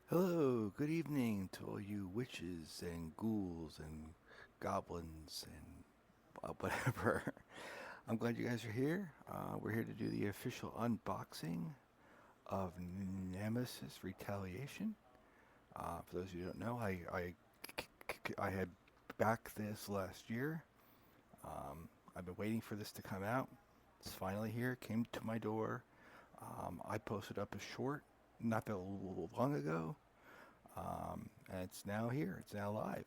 Hello, good evening to all you witches and ghouls and goblins and whatever. I'm glad you guys are here. We're here to do the official unboxing of Nemesis Retaliation. For those of you who don't know, I had backed this last year. I've been waiting for this to come out. It's finally here. It came to my door. I posted up a short not that long ago. And it's now here. It's now live.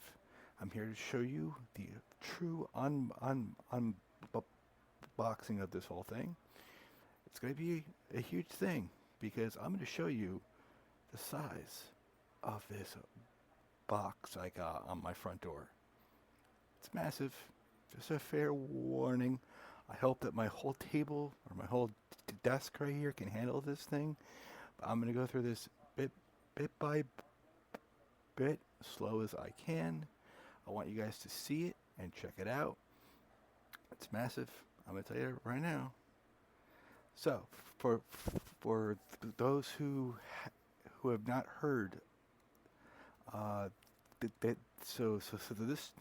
I'm here to show you the true unboxing of this whole thing. It's going to be a huge thing because I'm going to show you the size of this box I got on my front door. It's massive. Just a fair warning. I hope that my whole table or my whole desk right here can handle this thing. But I'm going to go through this bit by bit, slow as I can. I want you guys to see it and check it out. It's massive. I'm going to tell you right now. So, for those who have not heard,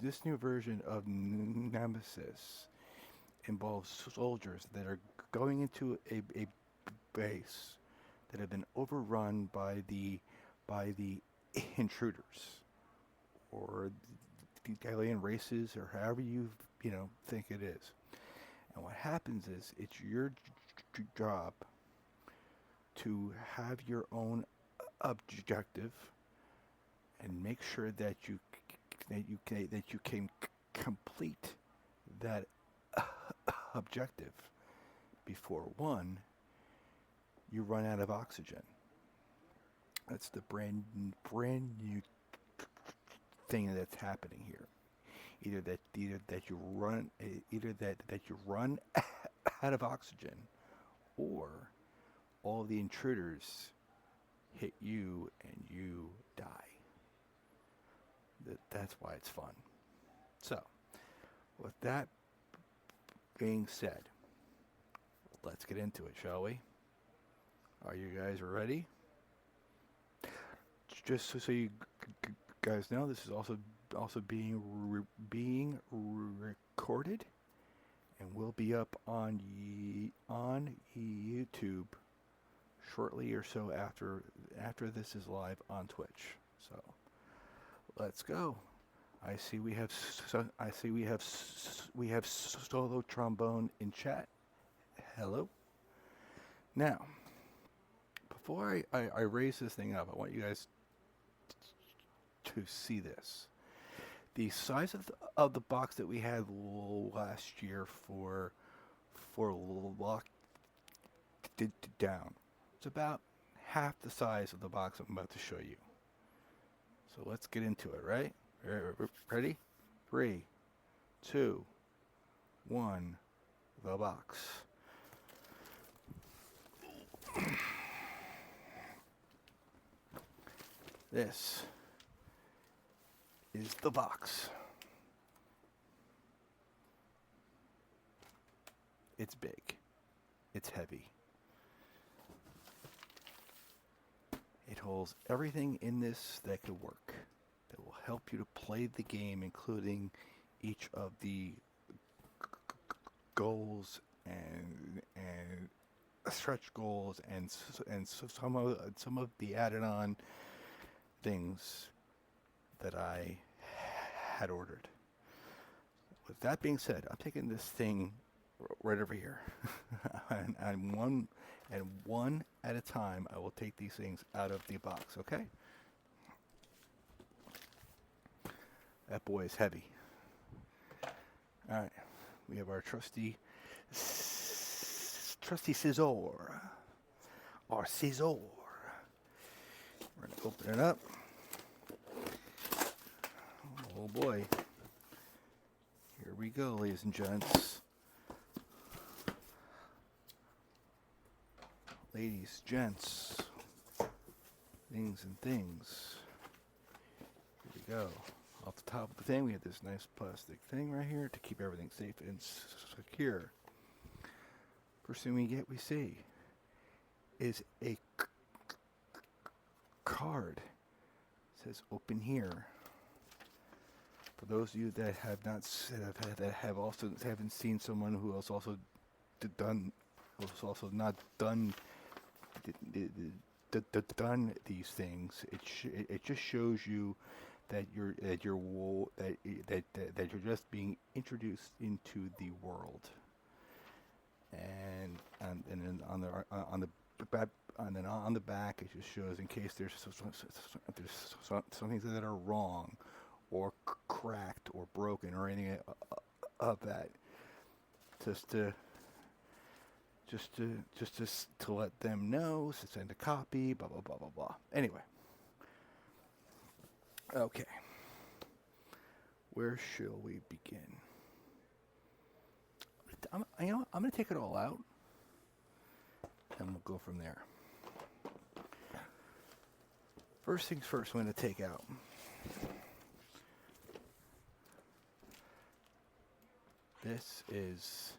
this new version of Nemesis involves soldiers that are going into a base that have been overrun by the intruders or the alien races or however you think it is. And what happens is it's your job to have your own objective and make sure that you can complete that objective before one, you run out of oxygen. That's the brand new thing that's happening here. Either that you run out of oxygen, or all the intruders hit you and you die. That's why it's fun. So, with that being said, let's get into it, shall we? Are you guys ready? Just so you guys know, this is also being recorded and will be up on YouTube shortly or so after this is live on Twitch. So let's go. I see we have solo trombone in chat. Hello. Now, before I raise this thing up, I want you guys to see this. The size of the box that we had last year for locked down. It's about half the size of the box I'm about to show you. So let's get into it, right? Ready? 3, 2, 1, the box. This is the box. It's big. It's heavy. It holds everything in this that could work, that will help you to play the game, including each of the goals and stretch goals and some of the added on things that I had ordered. With that being said, I'm taking this thing right over here, and one at a time, I will take these things out of the box. Okay? That boy is heavy. All right, we have our trusty scissor, or scissor. We're gonna open it up. Oh boy. Here we go, ladies and gents. Ladies, gents, things and things. Here we go. Off the top of the thing, we have this nice plastic thing right here to keep everything safe and secure. First thing we see is a card. It says open here. For those of you that have not that have also haven't seen someone who has also not done done these things, it just shows you that you're just being introduced into the world, and then on the back it just shows in case there's some things that are wrong or cracked or broken or anything of that, just to let them know, to send a copy, blah blah blah blah blah. Anyway, okay, where shall we begin? I'm going to take it all out, and we'll go from there. First things first, I'm going to take out this is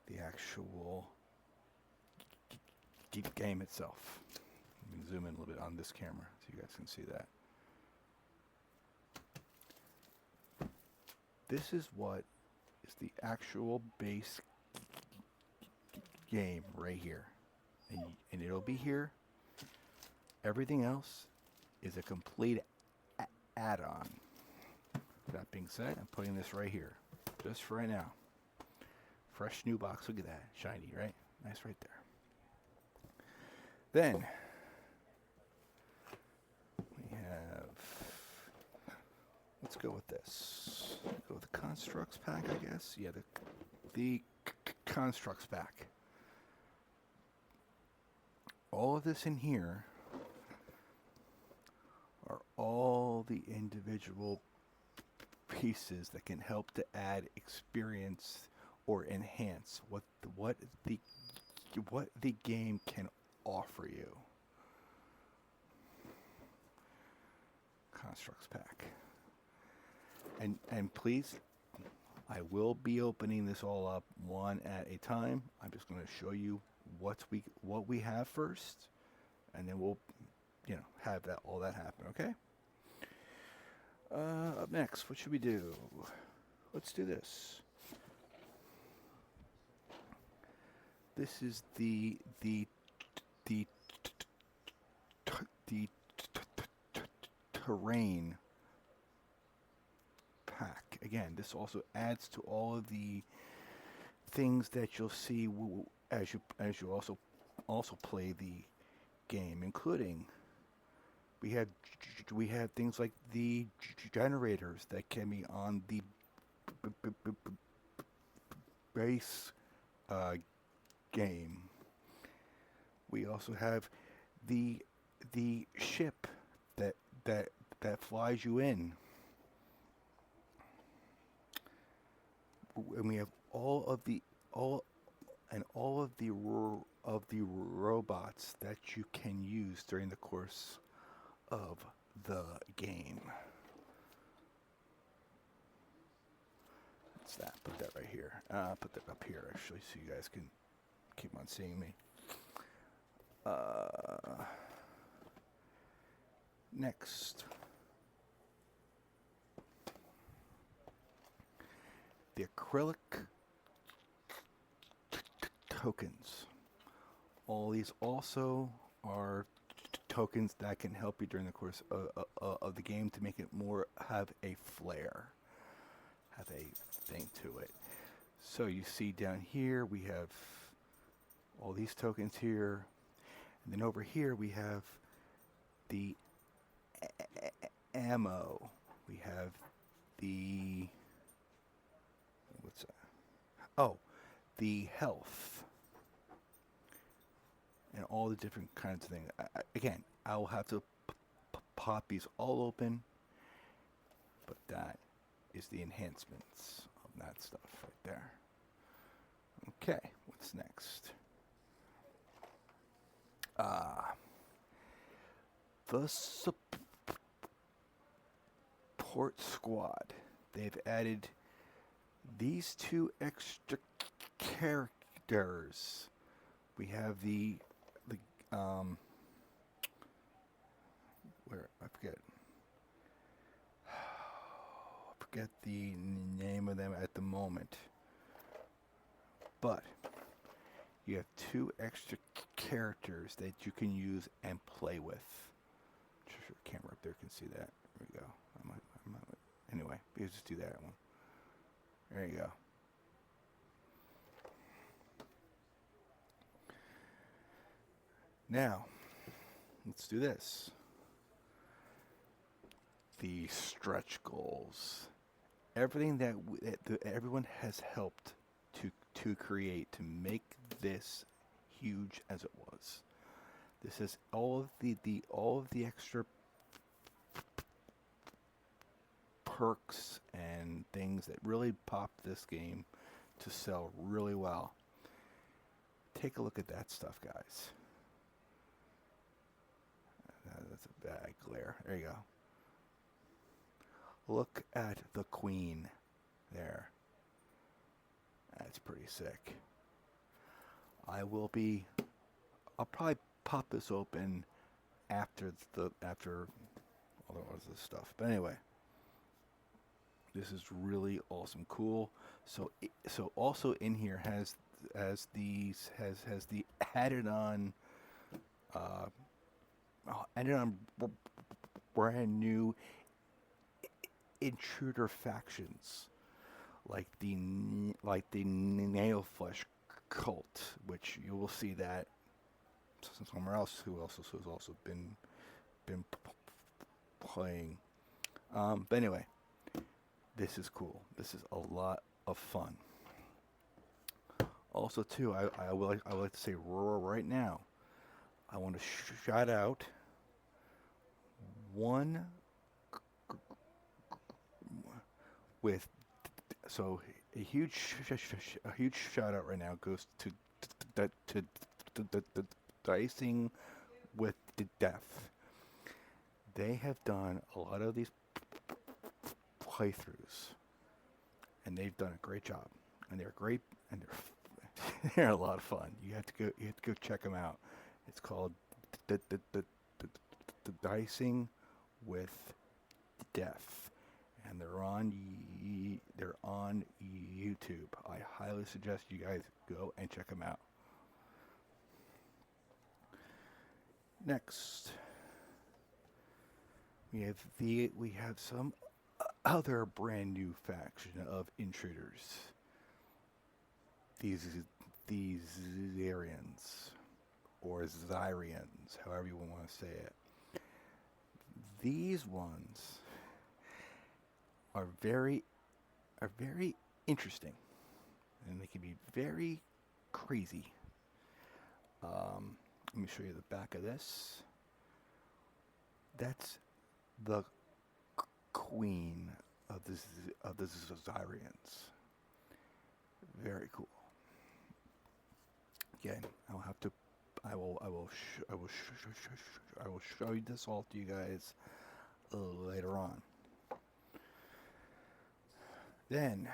the actual game itself. Let me zoom in a little bit on this camera so you guys can see that. This is what is the actual base game right here. And it'll be here. Everything else is a complete add-on. That being said, I'm putting this right here. Just for right now. Fresh new box. Look at that. Shiny, right? Nice right there. Then we have, let's go with this. Go with the Constructs pack, I guess. Yeah, the Constructs pack. All of this in here are all the individual pieces that can help to add experience or enhance what the game can offer you. Constructs pack. And please, I will be opening this all up one at a time. I'm just going to show you what we have first, and then we'll have all that happen, okay? Up next, what should we do? Let's do this. This is the terrain pack. Again, this also adds to all of the things that you'll see as you also play the game, including we have things like the generators that can be on the base game. We also have the ship that flies you in, and we have all of the robots that you can use during the course of the game. What's that? Put that right here. Put that up here actually, so you guys can keep on seeing me. Next, the acrylic tokens. All these also are tokens that can help you during the course of the game to make it have a flair, have a thing to it. So you see down here we have all these tokens here, and then over here we have the ammo. We have the what's that? Oh, the health. And all the different kinds of things. Again, I will have to pop these all open, but that is the enhancements of that stuff right there. Okay, what's next? The support squad. They've added these two extra intruders. We have the where I forget the name of them at the moment, but you have two extra characters that you can use and play with. Sure, camera up there can see that. There we go. Anyway, you just do that one. There you go. Now, let's do this. The stretch goals. Everything that everyone has helped to create to make this huge as it was. This is all of the extra perks and things that really pop this game to sell really well. Take a look at that stuff, guys. That's a bad glare. There you go. Look at the queen there. That's pretty sick. I'll probably pop this open after all the this stuff. But anyway, this is really awesome, cool. So also in here has the added on brand new intruder factions, like the nail flesh cult, which you will see that somewhere else who has also been playing. But anyway, this is cool. This is a lot of fun. Also, too, I would like to say right now, I want to shout out one with a huge shout out right now goes to Dicing with the Death. They have done a lot of these playthroughs, and they've done a great job. And they're great, and they're a lot of fun. You have to go check them out. It's called the Dicing with Death, and they're on YouTube. I highly suggest you guys go and check them out. Next, we have some other brand new faction of intruders. These Xyrians or Xyrians, however you want to say it. These ones are very interesting, and they can be very crazy. Let me show you the back of this. That's the queen of the Xyrians. Very cool. Again, I will show you this all to you guys later on. Then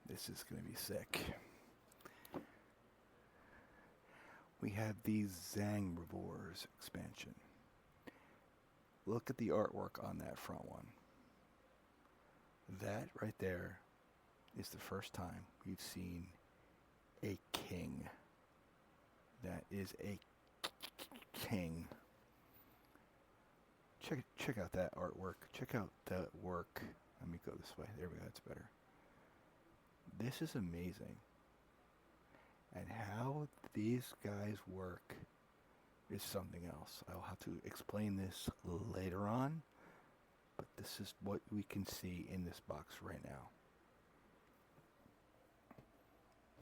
this is going to be sick. We have the Sangrevores expansion. Look at the artwork on that front one. That right there is the first time we've seen a king. That is a king. Check out that artwork. Check out that work. Let me go this way. There we go. That's better. This is amazing. And how these guys work is something else. I'll have to explain this later on, but this is what we can see in this box right now.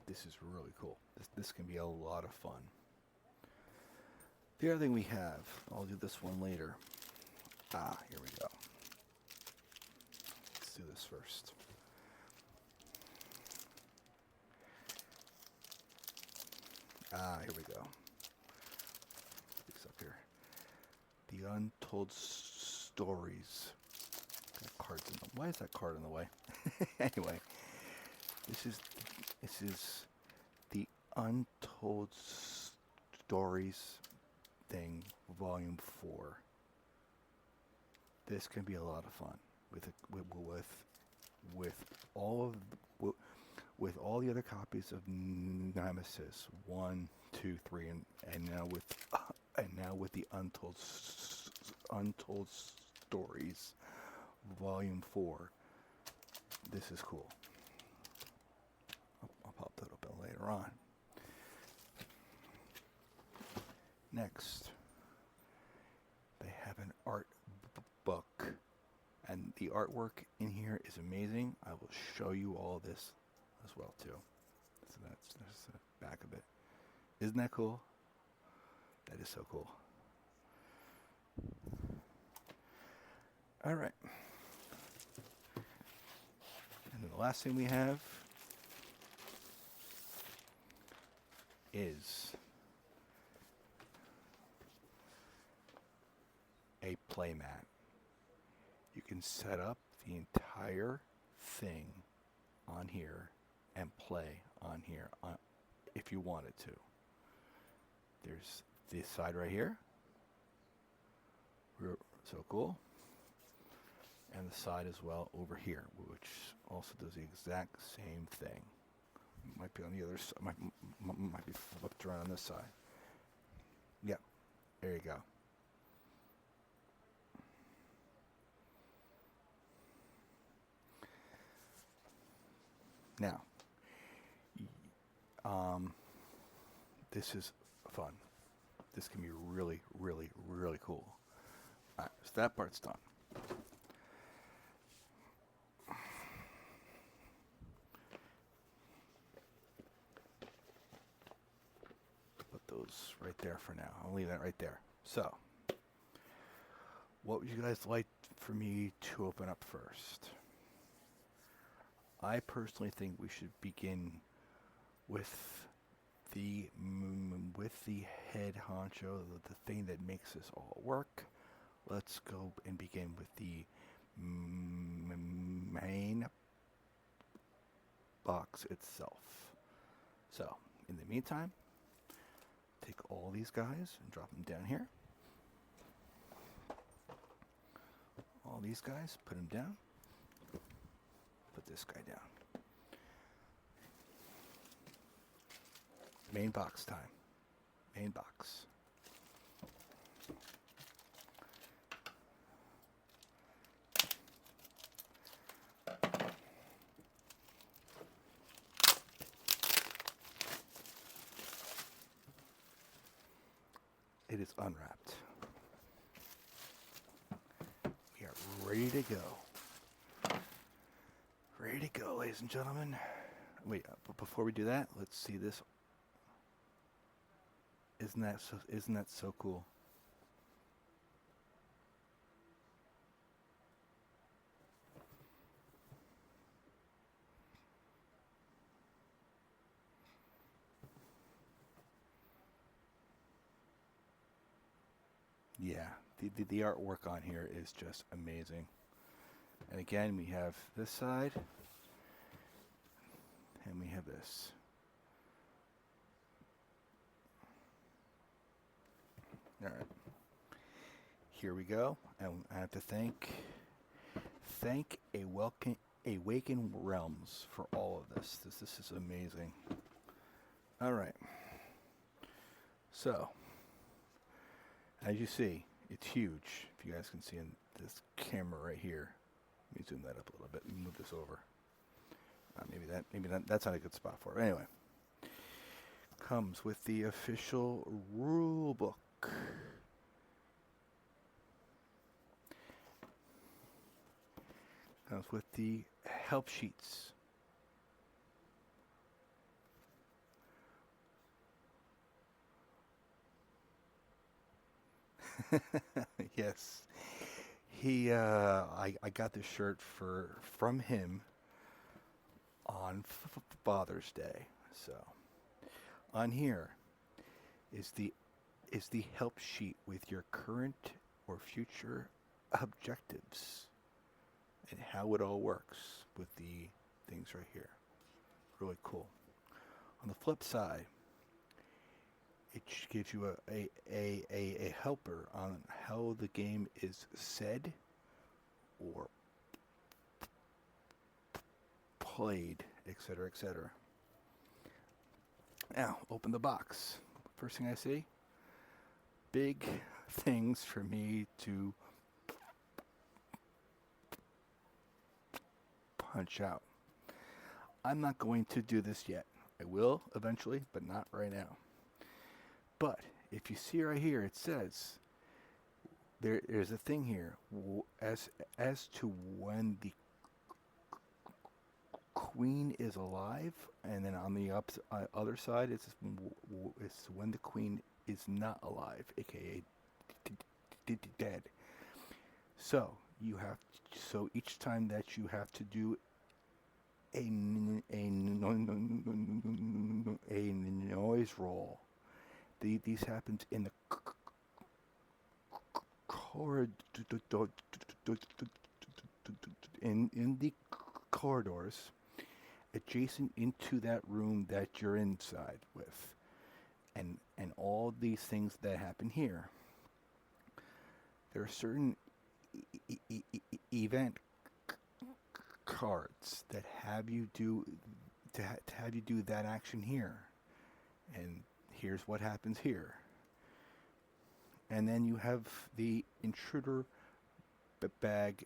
This is really cool. This can be a lot of fun. The other thing we have, I'll do this one later. Here we go. Let's do this first. Here we go. This up here. The Untold Stories. That card's in the, why is that card in the way? Anyway, This is the Untold Stories thing, Volume 4. This can be a lot of fun with all of with all the other copies of Nemesis 1, 2, 3, and now with the Untold Stories Volume 4. This is cool. I'll pop that open later on. Next, they have an art book, and the artwork in here is amazing. I will show you all this as well too. So that's the back of it. Isn't that cool? That is so cool. All right. And then the last thing we have is a playmat. You can set up the entire thing on here and play on here if you wanted to. There's this side right here. So cool. And the side as well over here, which also does the exact same thing. Might be on the other side. Might be flipped around on this side. Yep. There you go. Now, this is fun. This can be really, really, really cool. All right, so that part's done. Put those right there for now. I'll leave that right there. So, what would you guys like for me to open up first? I personally think we should begin with the head honcho, the thing that makes this all work. Let's go and begin with the main box itself. So, in the meantime, take all these guys and drop them down here. All these guys, put them down. Put this guy down. Main box time. Main box. It is unwrapped. We are ready to go. Ready to go, ladies and gentlemen. Wait, but before we do that, let's see this. Isn't that so cool? Yeah, the artwork on here is just amazing. And again, we have this side, and we have this. All right, here we go. And I have to thank Awaken Realms for all of this. This is amazing. All right. So, as you see, it's huge. If you guys can see in this camera right here. Let me zoom that up a little bit and move this over. Maybe that's not a good spot for it. Anyway, comes with the official rule book. Comes with the help sheets. Yes. I got this shirt from him on Father's Day. So, on here is the help sheet with your current or future objectives and how it all works with the things right here. really cool. On the flip side, it gives you a helper on how the game is said or played, etc., etc. Now, open the box. First thing I see, big things for me to punch out. I'm not going to do this yet. I will eventually, but not right now. But if you see right here, it says there's a thing here as to when the queen is alive, and then on the other side it's when the queen is not alive, aka dead. So each time that you have to do a noise roll, these happens in the corridor, in the corridors adjacent into that room that you're inside with, and all these things that happen here. There are certain event cards that have you do have you do that action here, and here's what happens here. And then you have the intruder bag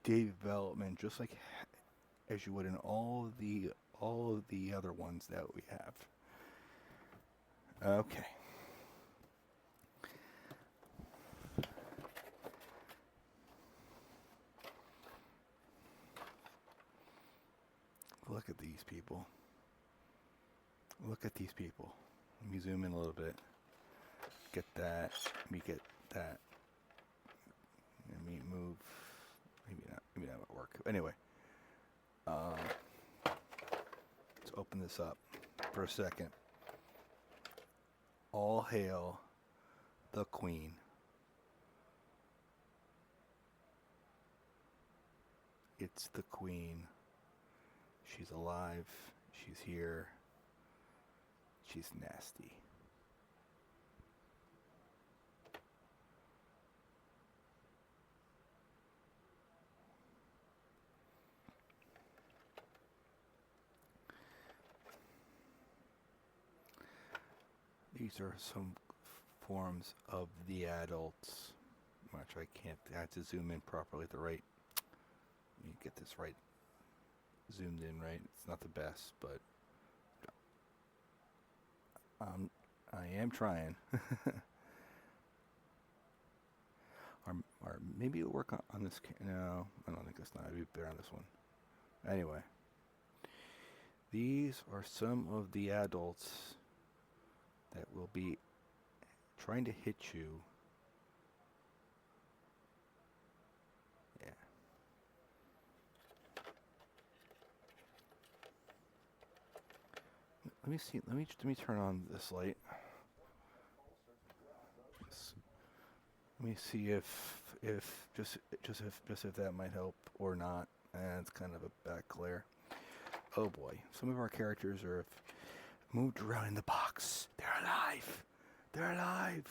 development, just like as you would in all of the other ones that we have. Okay. Look at these people. Look at these people. Let me zoom in a little bit. Get that. Let me get that. Let me move. Maybe not. Maybe that won't work. Anyway. Let's open this up for a second. All hail the Queen. It's the Queen. She's alive. She's here. She's nasty. These are some forms of the adults. Which I can't. I have to zoom in properly at the right. Let me get this right. Zoomed in right. It's not the best, but I am trying. or maybe it'll work on this. No, I don't think it's not. It'd be better on this one. Anyway, these are some of the adults that will be trying to hit you. Yeah. Let me see. Let me turn on this light. Let me see if that might help or not. And it's kind of a back glare. Oh boy, some of our characters are moved around in the box. They're alive. They're alive.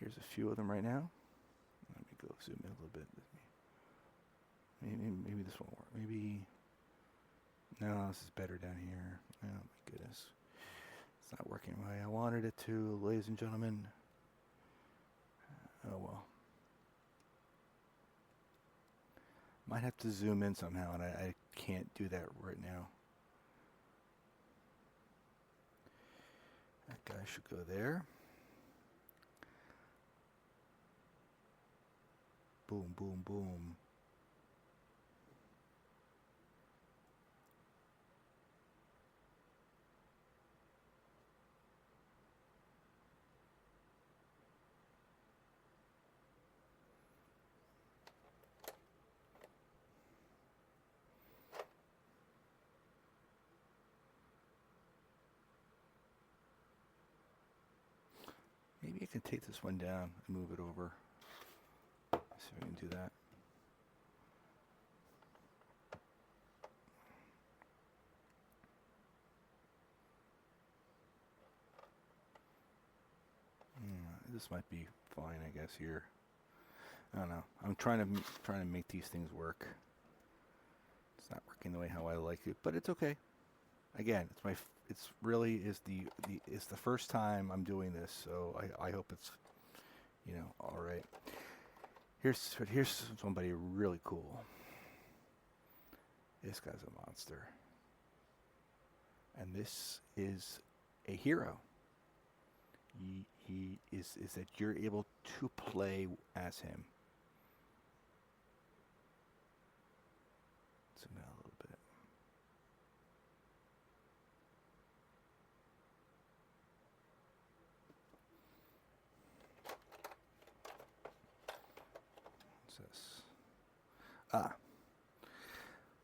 Here's a few of them right now. Let me go zoom in a little bit. Maybe this won't work. Maybe. No, this is better down here. Oh my goodness. It's not working the way I wanted it to, ladies and gentlemen. Oh well. Might have to zoom in somehow, and I can't do that right now. That guy should go there. Boom, boom, boom. Maybe I can take this one down and move it over. Let's see if I can do that. This might be fine, I guess. Here, I don't know. I'm trying to make these things work. It's not working the way how I like it, but it's okay. Again, it's really is it's the first time I'm doing this, so I hope it's, all right. Here's somebody really cool. This guy's a monster, and this is a hero. He is that you're able to play as him. Zoom out a little bit. What's this?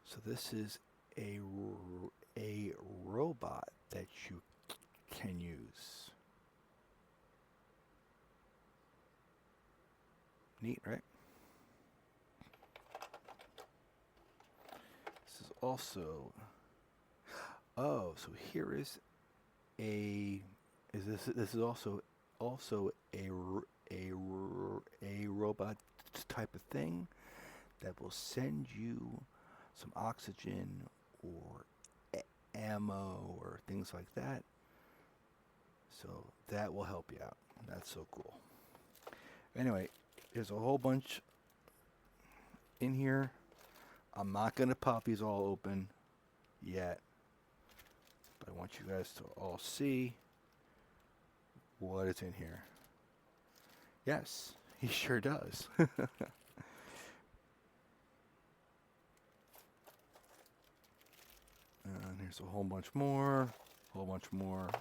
So this is a robot that you can use. Neat, right? This is also. Oh, so here is a. This is also a robot type of thing that will send you some oxygen or ammo or things like that. So that will help you out. That's so cool. Anyway, there's a whole bunch in here. I'm not going to pop these all open yet, but I want you guys to all see what is in here. Yes, he sure does. And here's a whole bunch more,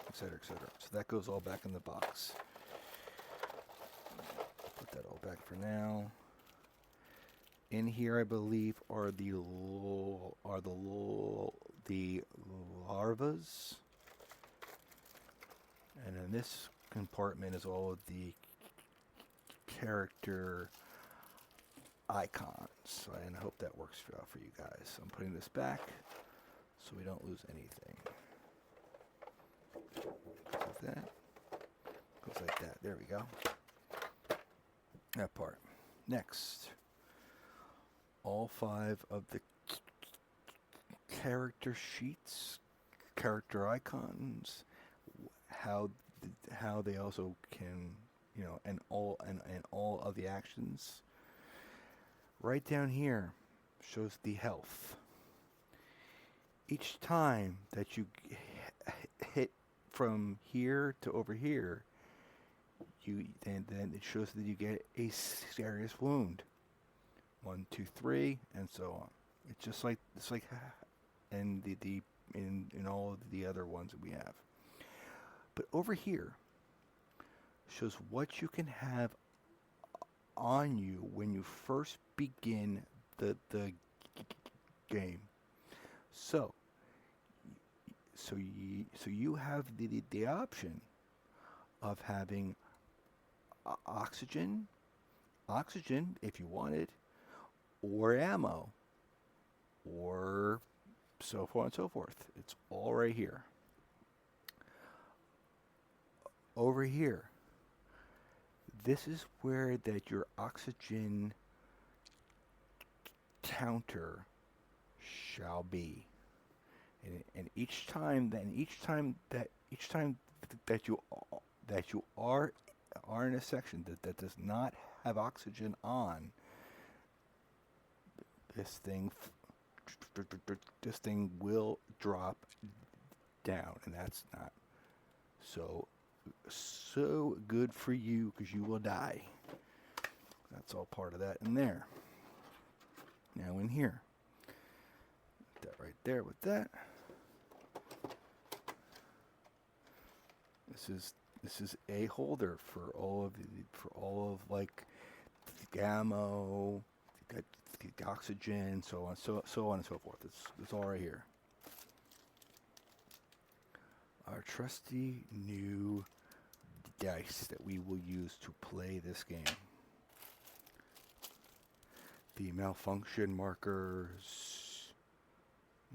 etc., etc. So that goes all back in the box. Put that all back for now. In here, I believe, are the larvas, and in this compartment is all of the character icons. And I hope that works out for you guys. I'm putting this back so we don't lose anything. Like that. Goes like that. There we go. That part. Next. All 5 of the character sheets, character icons, how they also can, and all of the actions. Right down here shows the health. Each time that you hit from here to over here, then it shows that you get a serious wound. 1, 2, 3, and so on. It's like in in all of the other ones that we have. But over here shows what you can have on you when you first begin the game. So you have the option of having oxygen if you wanted, or ammo, or so forth and so forth. It's all right here. Over here, this is where that your oxygen counter shall be. And each time that you are in a section that does not have oxygen on, this thing will drop down, and that's not so good for you, because you will die. That's all part of that in there. Now in here, that right there with that. This is a holder for all of like the ammo, the oxygen, so on and so forth. It's all right here. Our trusty new dice that we will use to play this game. The malfunction markers,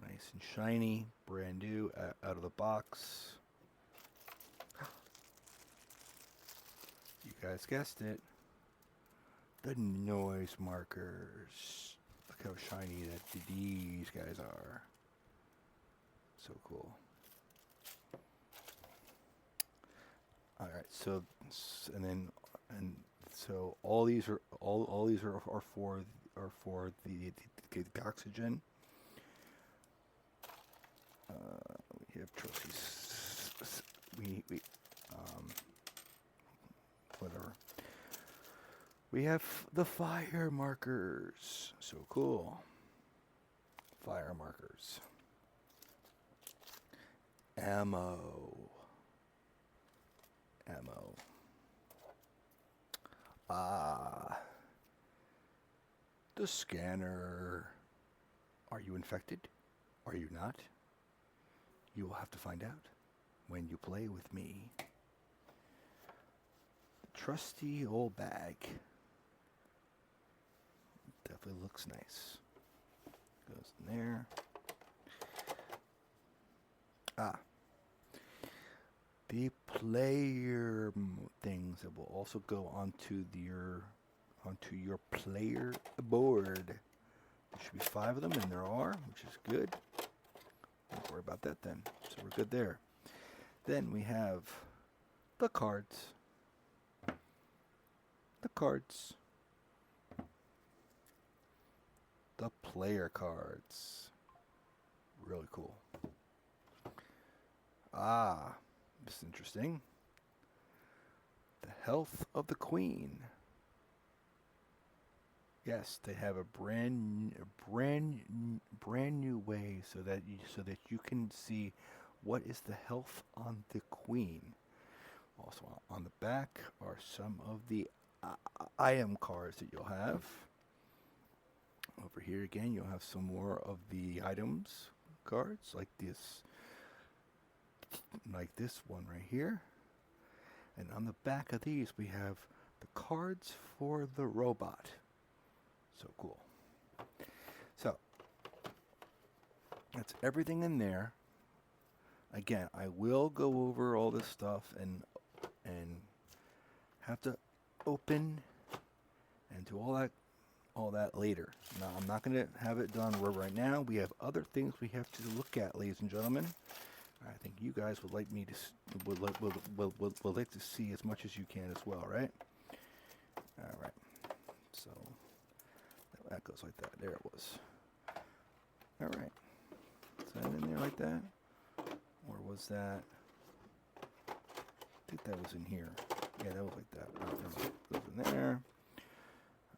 nice and shiny, brand new, out of the box. You guys guessed it. The noise markers. Look how shiny that these guys are. So cool. All right, so all these are for the oxygen. We have trophies. We whatever. We have the fire markers. So cool. Fire markers. Ammo. The scanner. Are you infected? Are you not? You will have to find out when you play with me. The trusty old bag. Definitely looks nice. Goes in there. The player things that will also go onto your player board. There should be 5 of them, and there are, which is good. Don't worry about that then. So we're good there. Then we have the cards. The cards. The player cards. Really cool. This is interesting. The health of the queen. Yes, they have a brand new way so that you can see what is the health on the queen. Also on the back are some of the item cards that you'll have. Over here again, you'll have some more of the items cards like this one right here. And on the back of these, we have the cards for the robot. So cool. So that's everything in there. Again, I will go over all this stuff and have to open and do all that later. Now, I'm not going to have it done right now. We have other things we have to look at, ladies and gentlemen. I think you guys would like me to would like to see as much as you can as well, right? All right. So that goes like that. There it was. All right. Is that in there like that, or was that? I think that was in here. Yeah, that was like that. Goes in there.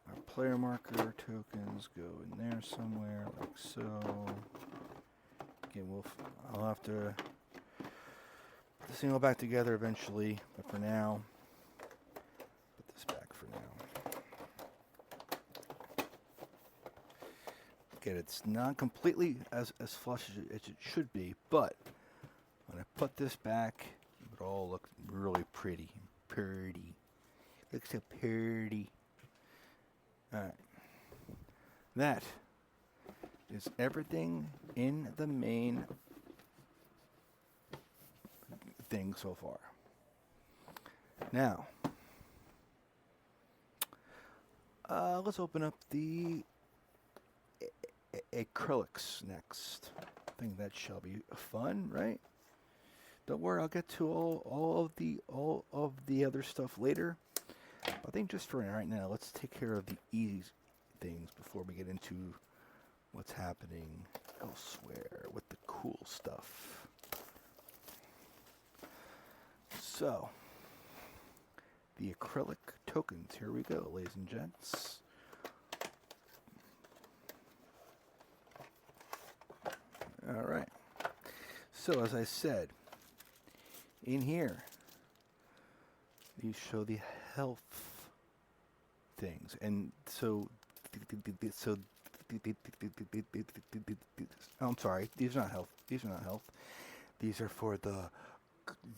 Our player marker tokens go in there somewhere, like so. Again, I'll have to put this thing all back together eventually, but for now, put this back for now. Again, it's not completely as flush as it should be, but when I put this back, it would all look really pretty. Looks so pretty. Alright. That is everything in the main thing so far. Now, let's open up the acrylics next. I think that shall be fun, right? Don't worry, I'll get to all of the other stuff later. I think just for right now, let's take care of the easy things before we get into what's happening elsewhere with the cool stuff. So, the acrylic tokens. Here we go, ladies and gents. All right. So, as I said, in here, these show the health things, and I'm sorry, these are not health. These are for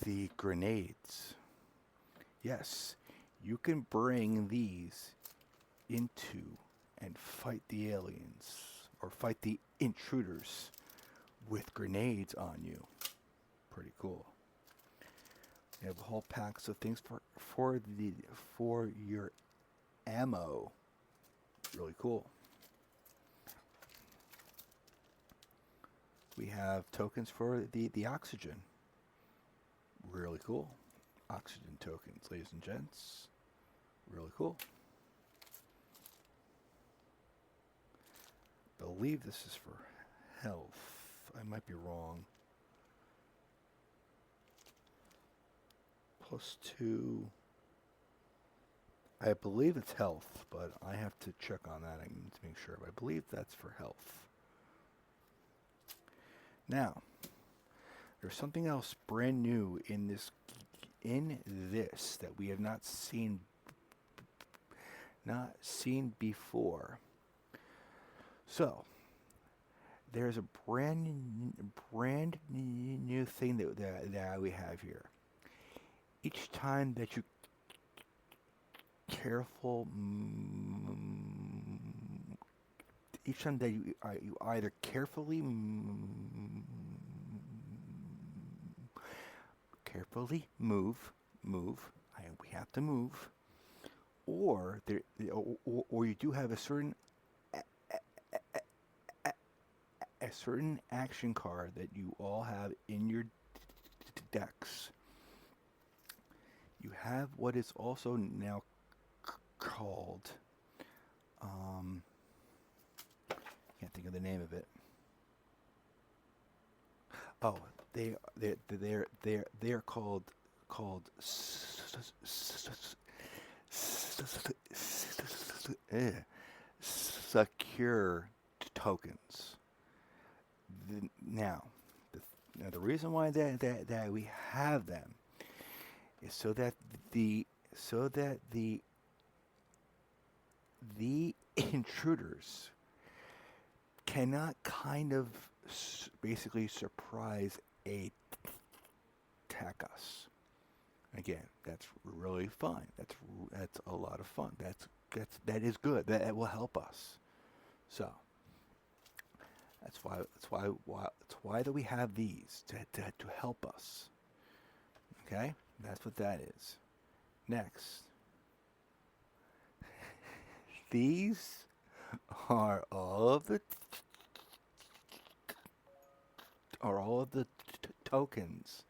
the grenades. Yes, you can bring these into and fight the aliens or fight the intruders with grenades on you. Pretty cool. You have a whole pack of things for your ammo. Really cool. We have tokens for the oxygen. Really cool. Oxygen tokens, ladies and gents. Really cool. Believe this is for health. I might be wrong. +2. I believe it's health, but I have to check on that. I need to make sure. But I believe that's for health. Now, there's something else brand new in this that we have not seen before. So, there's a brand new thing that we have here. Each time that you each time that you either carefully move, we have to move, or you do have a certain action card that you all have in your decks. You have what is also now called, can't think of the name of it. Oh, they're called secure tokens. Now the reason why that we have them is so that the intruders cannot kind of basically surprise attack us. Again, that's really fun. That's a lot of fun. That is good. That will help us. So that's why that we have these to help us. Okay, that's what that is. Next, these are all of the tokens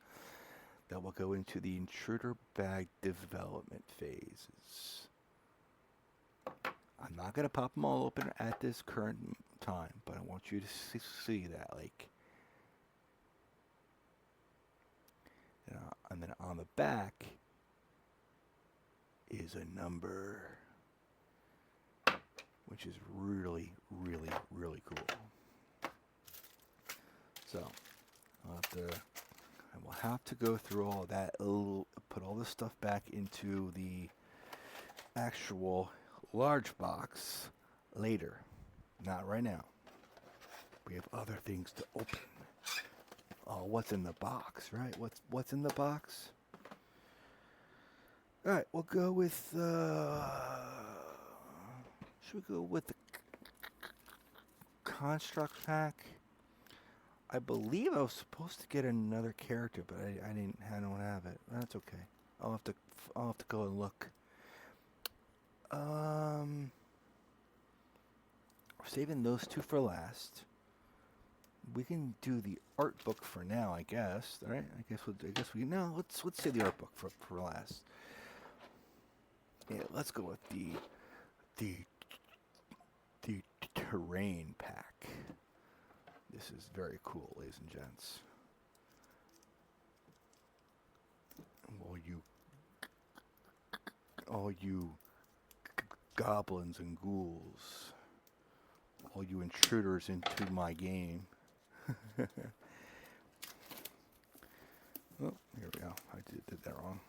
that will go into the intruder bag development phases. I'm not going to pop them all open at this current time, but I want you to see that, like, and then on the back is a number, which is really, really, really cool. So I will have to go through all of that, put all this stuff back into the actual large box later. Not right now. We have other things to open. Oh, what's in the box, right? What's in the box? All right, we'll go with. Should we go with the construct pack? I believe I was supposed to get another character, but I don't have it. That's okay. I'll have to go and look. We're saving those two for last. We can do the art book for now, I guess. All right. I guess we no. Let's save the art book for last. Yeah. Let's go with the terrain pack. This is very cool, ladies and gents. All you goblins and ghouls, all you intruders into my game. Oh, here we go. I did that wrong.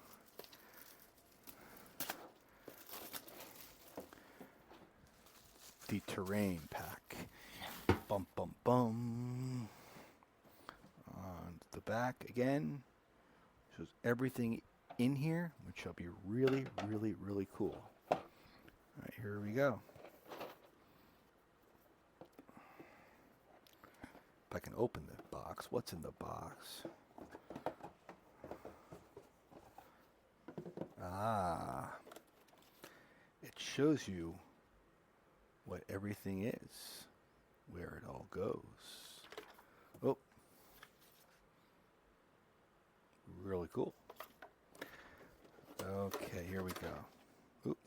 The terrain pack. Bum bum bum. On the back again. Shows everything in here, which shall be really, really, really cool. All right, here we go. If I can open the box, what's in the box? Ah, it shows you what everything is, where it all goes. Oh, really cool. Okay, here we go. Oop.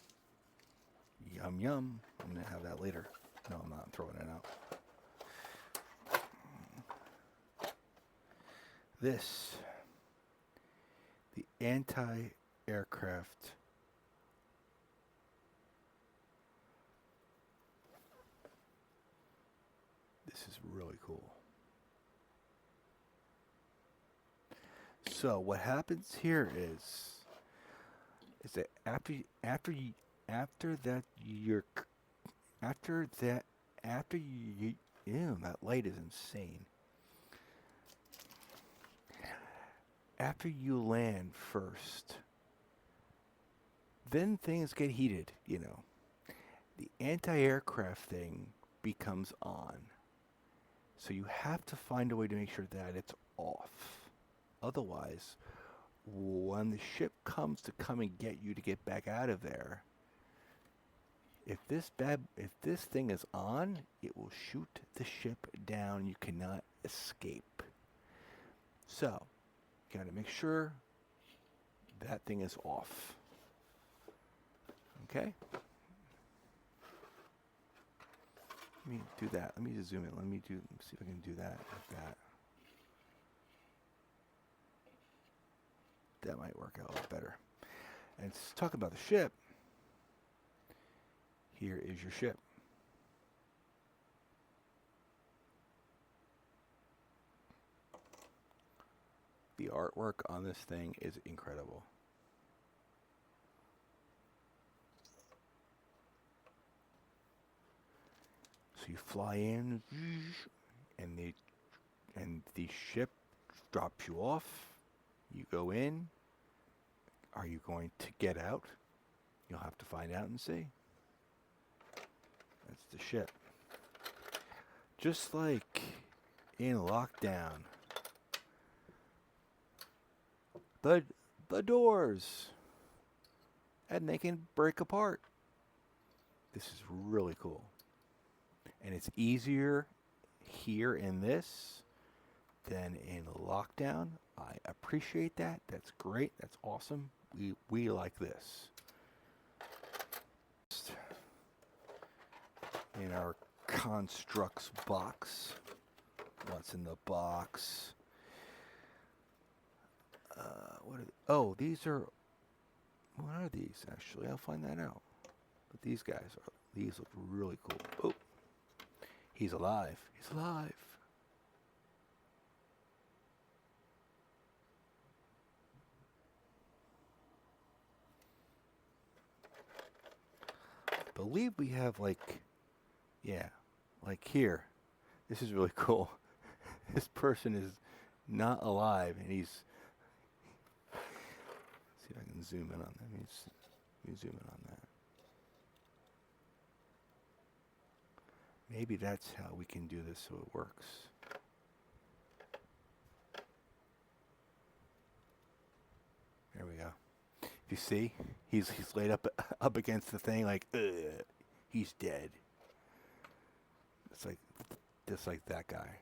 Yum yum. I'm gonna have that later. No, I'm not throwing it out. This, the anti-aircraft This is really cool. So what happens here is that after that you're after that after you ew, that light is insane. After you land first, then things get heated, you know. The anti-aircraft thing becomes on. So you have to find a way to make sure that it's off. Otherwise, when the ship comes to come and get you to get back out of there, if this thing is on, it will shoot the ship down. You cannot escape. So, you got to make sure that thing is off. Okay? Let me do that. Let me just zoom in. Let me see if I can do that like that. That might work out a lot better. And let's talk about the ship. Here is your ship. The artwork on this thing is incredible. So you fly in, and the ship drops you off. You go in. Are you going to get out? You'll have to find out and see. That's the ship. Just like in Lockdown, the doors, and they can break apart. This is really cool. And it's easier here in this than in Lockdown. I appreciate that. That's great. That's awesome. We like this. In our constructs box. What's in the box? These are... What are these, actually? I'll find that out. But these look really cool. Oh, he's alive. He's alive. Believe we have like here. This is really cool. This person is not alive, and he's... See if I can zoom in on that. Let me zoom in on that. Maybe that's how we can do this so it works. There we go. If you see, he's laid up against the thing like, he's dead. It's like, just like that guy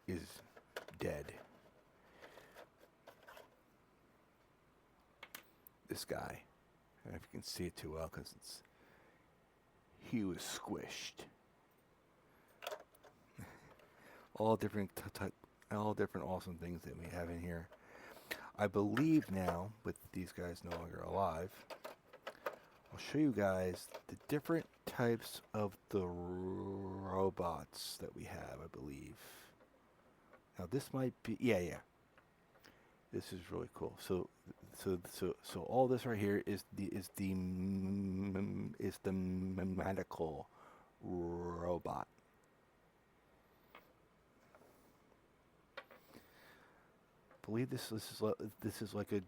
is dead. This guy, I don't know if you can see it too well because he was squished. all different awesome things that we have in here. I believe now, with these guys no longer alive, I'll show you guys the different types of the robots that we have, I believe. Now this might be, yeah. This is really cool. So all this right here is the medical robot. I believe this is like a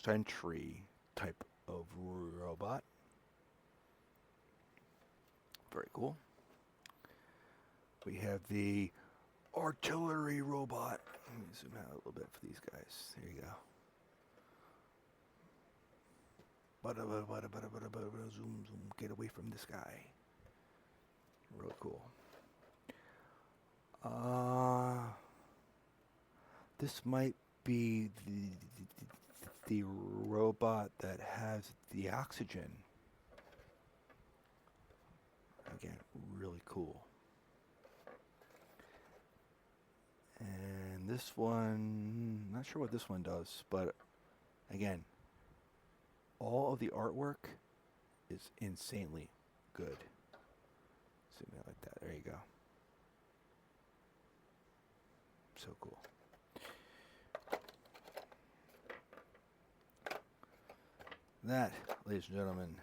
sentry type of robot. Very cool. We have the artillery robot. Let me zoom out a little bit for these guys. There you go. Zoom, zoom. Get away from this guy. Real cool. This might be the robot that has the oxygen. Again, really cool. And this one, not sure what this one does, but again, all of the artwork is insanely good. Zoom out like that. There you go. So cool. That, ladies and gentlemen,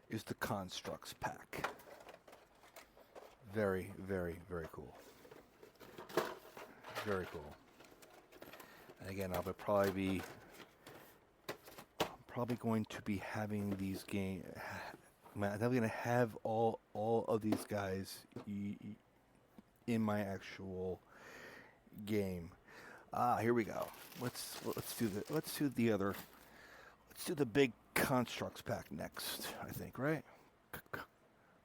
is the Constructs pack. Very, very, very cool. Very cool. And again, I'm probably going to be having these games. I'm going to have all of these guys in my actual game. Here we go. Let's do the big Constructs pack next, I think, right?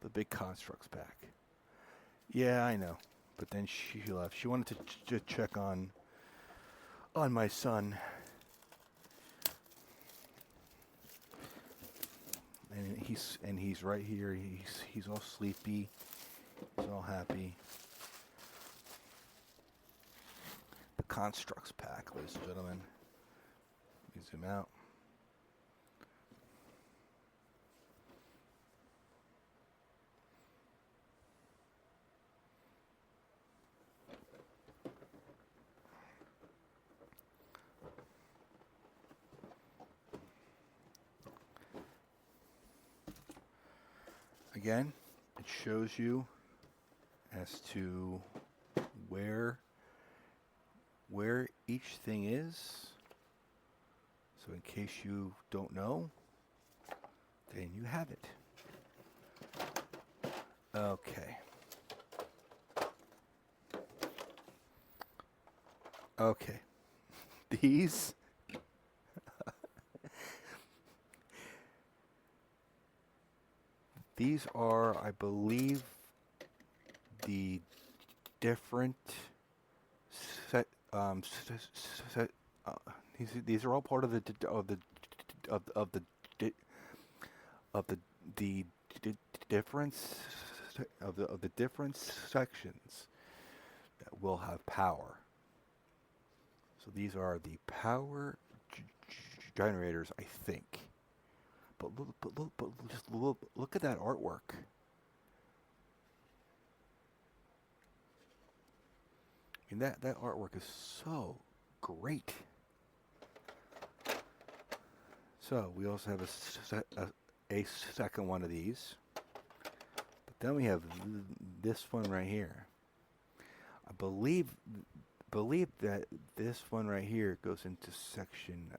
The big Constructs pack. Yeah, I know. But then she left. She wanted to check on my son. And he's right here. He's all sleepy. He's all happy. The Constructs pack, ladies and gentlemen. Let me zoom out. Again, it shows you as to where each thing is. So in case you don't know, then you have it. Okay. Okay. These These are, I believe, the different set. These are all part of the difference of the different sections that will have power. So these are the power generators, I think. But just look at that artwork. I mean, that artwork is so great. So we also have a second one of these. But then we have this one right here. I believe that this one right here goes into section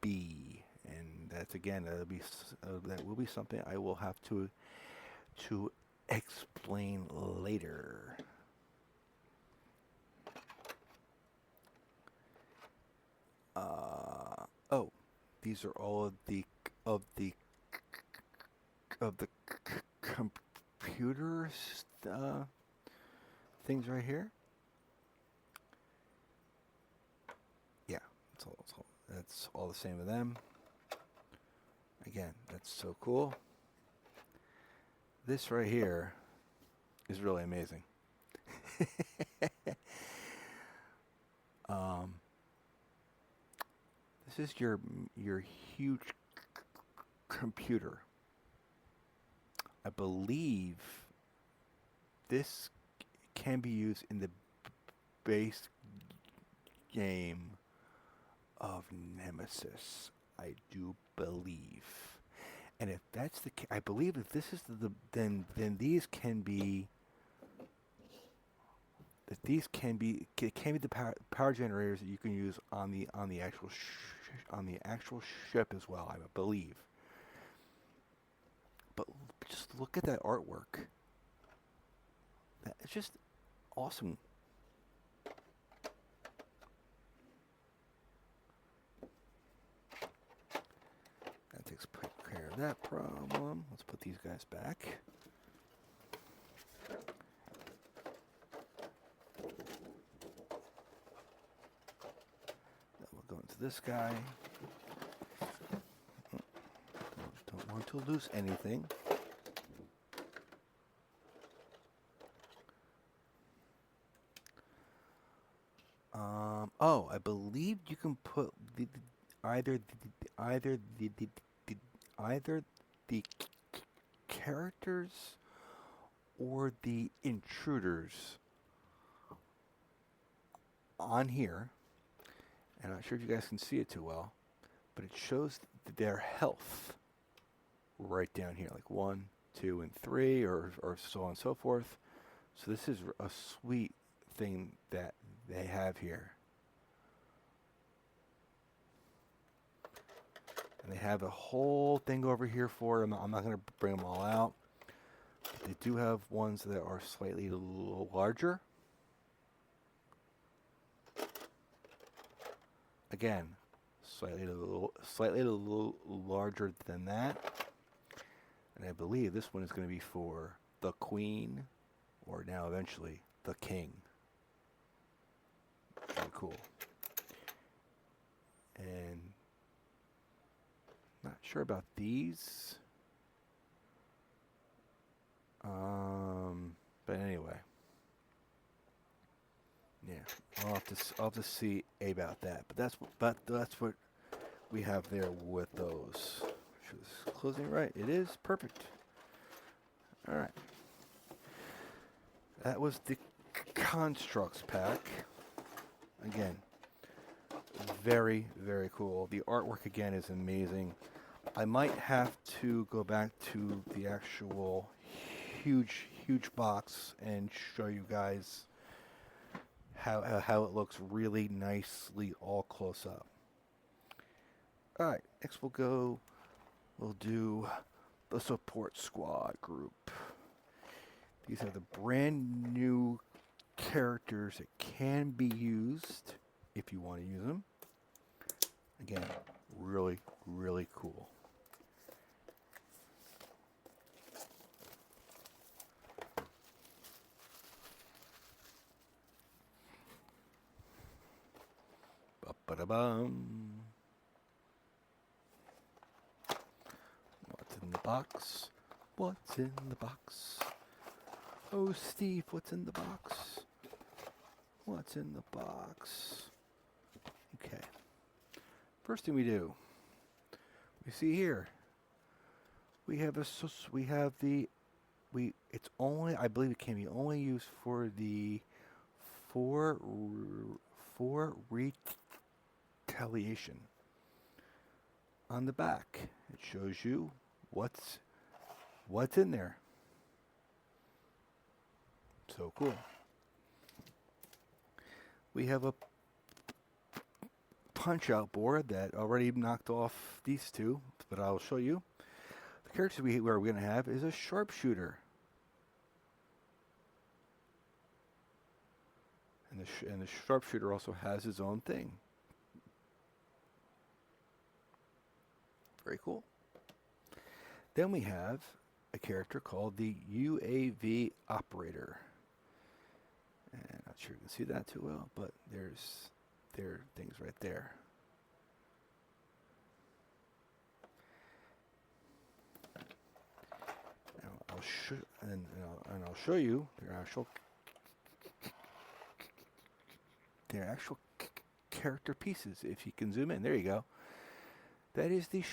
B, and that's again that will be something I will have to explain later. Oh, these are all of the computers things right here. Yeah, that's all the same with them. Again, that's so cool. This right here is really amazing. This is your huge computer. I believe this can be used in the base game of Nemesis. I do believe. And if that's the case, I believe if this is then these can be the power generators that you can use on the actual ship as well, I believe. But just look at that artwork. It's just awesome. That takes care of that problem. Let's put these guys back. Then we'll go into this guy. Don't want to lose anything. Oh, I believe you can put either the characters or the intruders on here. And I'm not sure if you guys can see it too well, but it shows their health right down here, like 1, 2, and 3, or so on and so forth. So this is a sweet thing that they have here. And they have a whole thing over here for them. I'm not going to bring them all out. But they do have ones that are slightly a little larger. Again, slightly a little larger than that. And I believe this one is going to be for the queen, or now eventually the king. Very cool. And not sure about these. But anyway. Yeah, I'll have to see about that. But that's what we have there with those. Make sure this is closing right. It is perfect. All right. That was the constructs pack. Again, very, very cool. The artwork again is amazing. I might have to go back to the actual huge box and show you guys how it looks really nicely all close up. All right, next we'll do the support squad group. These are the brand new characters that can be used if you want to use them. Again, really, really cool. Ba-ba-da-bum. What's in the box? What's in the box? Oh, Steve, what's in the box? What's in the box? Okay. First thing we do, we see here, it's only, I believe it can be only used for the for retaliation. On the back, it shows you what's in there. So cool. We have a punch-out board that already knocked off these two, but I'll show you. The characters we're going to have is a sharpshooter. And the sharpshooter also has his own thing. Very cool. Then we have a character called the UAV operator. And not sure you can see that too well, but there are things right there. Now I'll show you their actual character pieces. If you can zoom in, there you go. That is the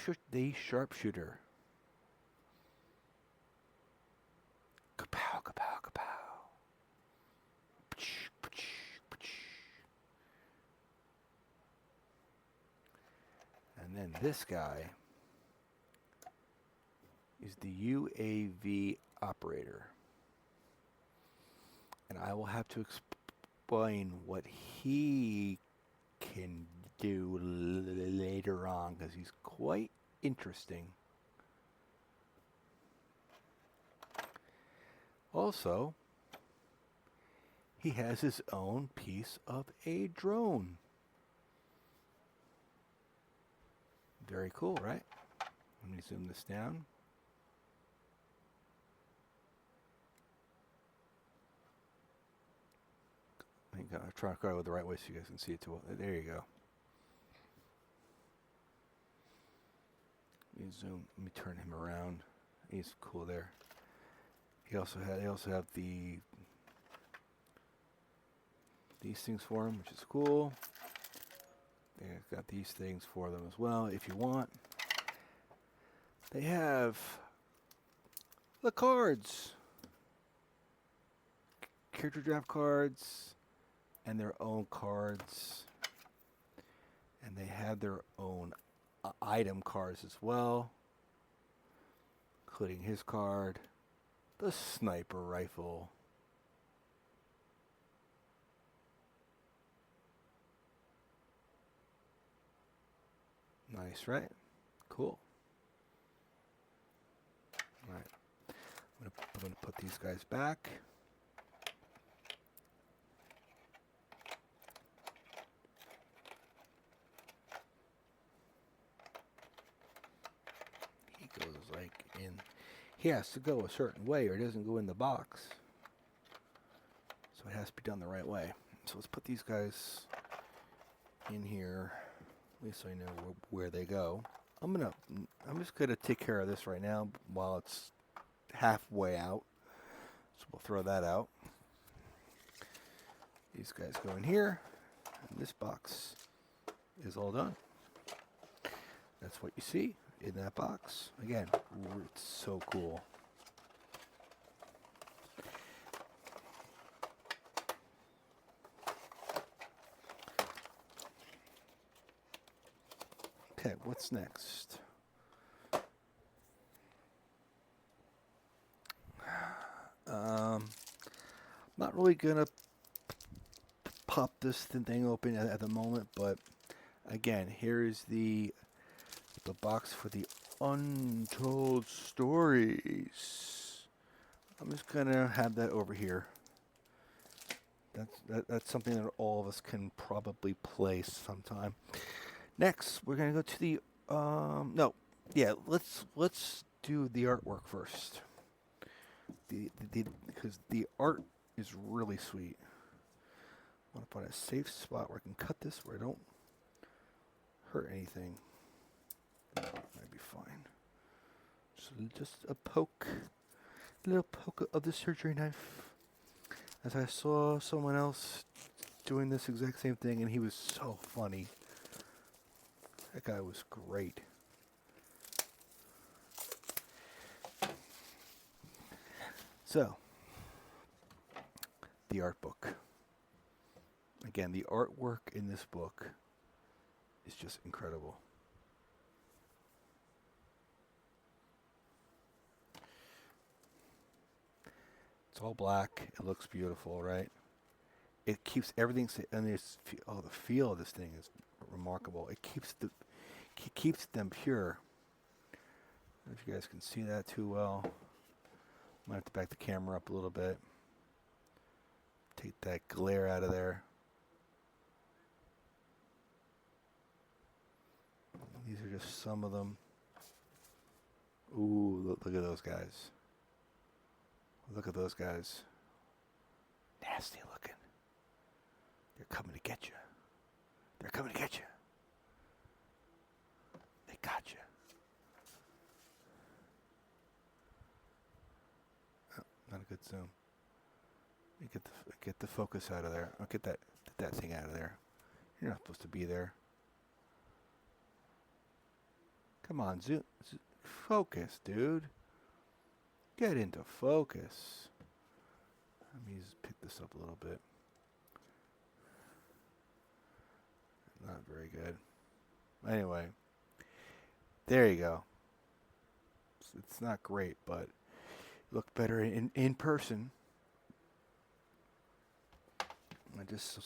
sharpshooter. Kapow, kapow, kapow. And then this guy is the UAV operator. And I will have to explain what he can do later on, because he's quite interesting. Also, he has his own piece of a drone. Very cool, right? Let me zoom this down. I think I'll try to go the right way so you guys can see it too. There you go. Let me zoom. Let me turn him around. He's cool there. They also have these things for him, which is cool. They've got these things for them as well, if you want. They have the cards, character draft cards, and their own cards, and they have their own item cards as well, including his card, the sniper rifle. Nice, right? Cool. All right, I'm gonna put these guys back. He goes like in. He has to go a certain way, or it doesn't go in the box. So it has to be done the right way. So let's put these guys in here. At least I know where they go. I'm just gonna take care of this right now while it's halfway out. So we'll throw that out. These guys go in here, and this box is all done. That's what you see in that box. Again, it's so cool. Okay, what's next? Not really gonna pop this thing open at the moment, but again, here is the box for the Untold Stories. I'm just gonna have that over here. That's something that all of us can probably play sometime. Next, we're gonna go to the let's do the artwork first. Because the art is really sweet. I want to find a safe spot where I can cut this where I don't hurt anything. Might be fine. So just a little poke of the surgery knife. As I saw someone else doing this exact same thing, and he was so funny. That guy was great. So, the art book. Again, the artwork in this book is just incredible. It's all black. It looks beautiful, right? It keeps everything, and the feel of this thing is remarkable. It keeps them pure. I don't know if you guys can see that too well. Might have to back the camera up a little bit. Take that glare out of there. These are just some of them. Ooh, look at those guys. Look at those guys. Nasty looking. They're coming to get you. They're coming to get you. They got you. Oh, not a good zoom. Get the focus out of there. I'll get that thing out of there. You're not supposed to be there. Come on, zoom. Focus, dude. Get into focus. Let me just pick this up a little bit. Not very good. Anyway, there you go. It's not great, but it looked better in person. Just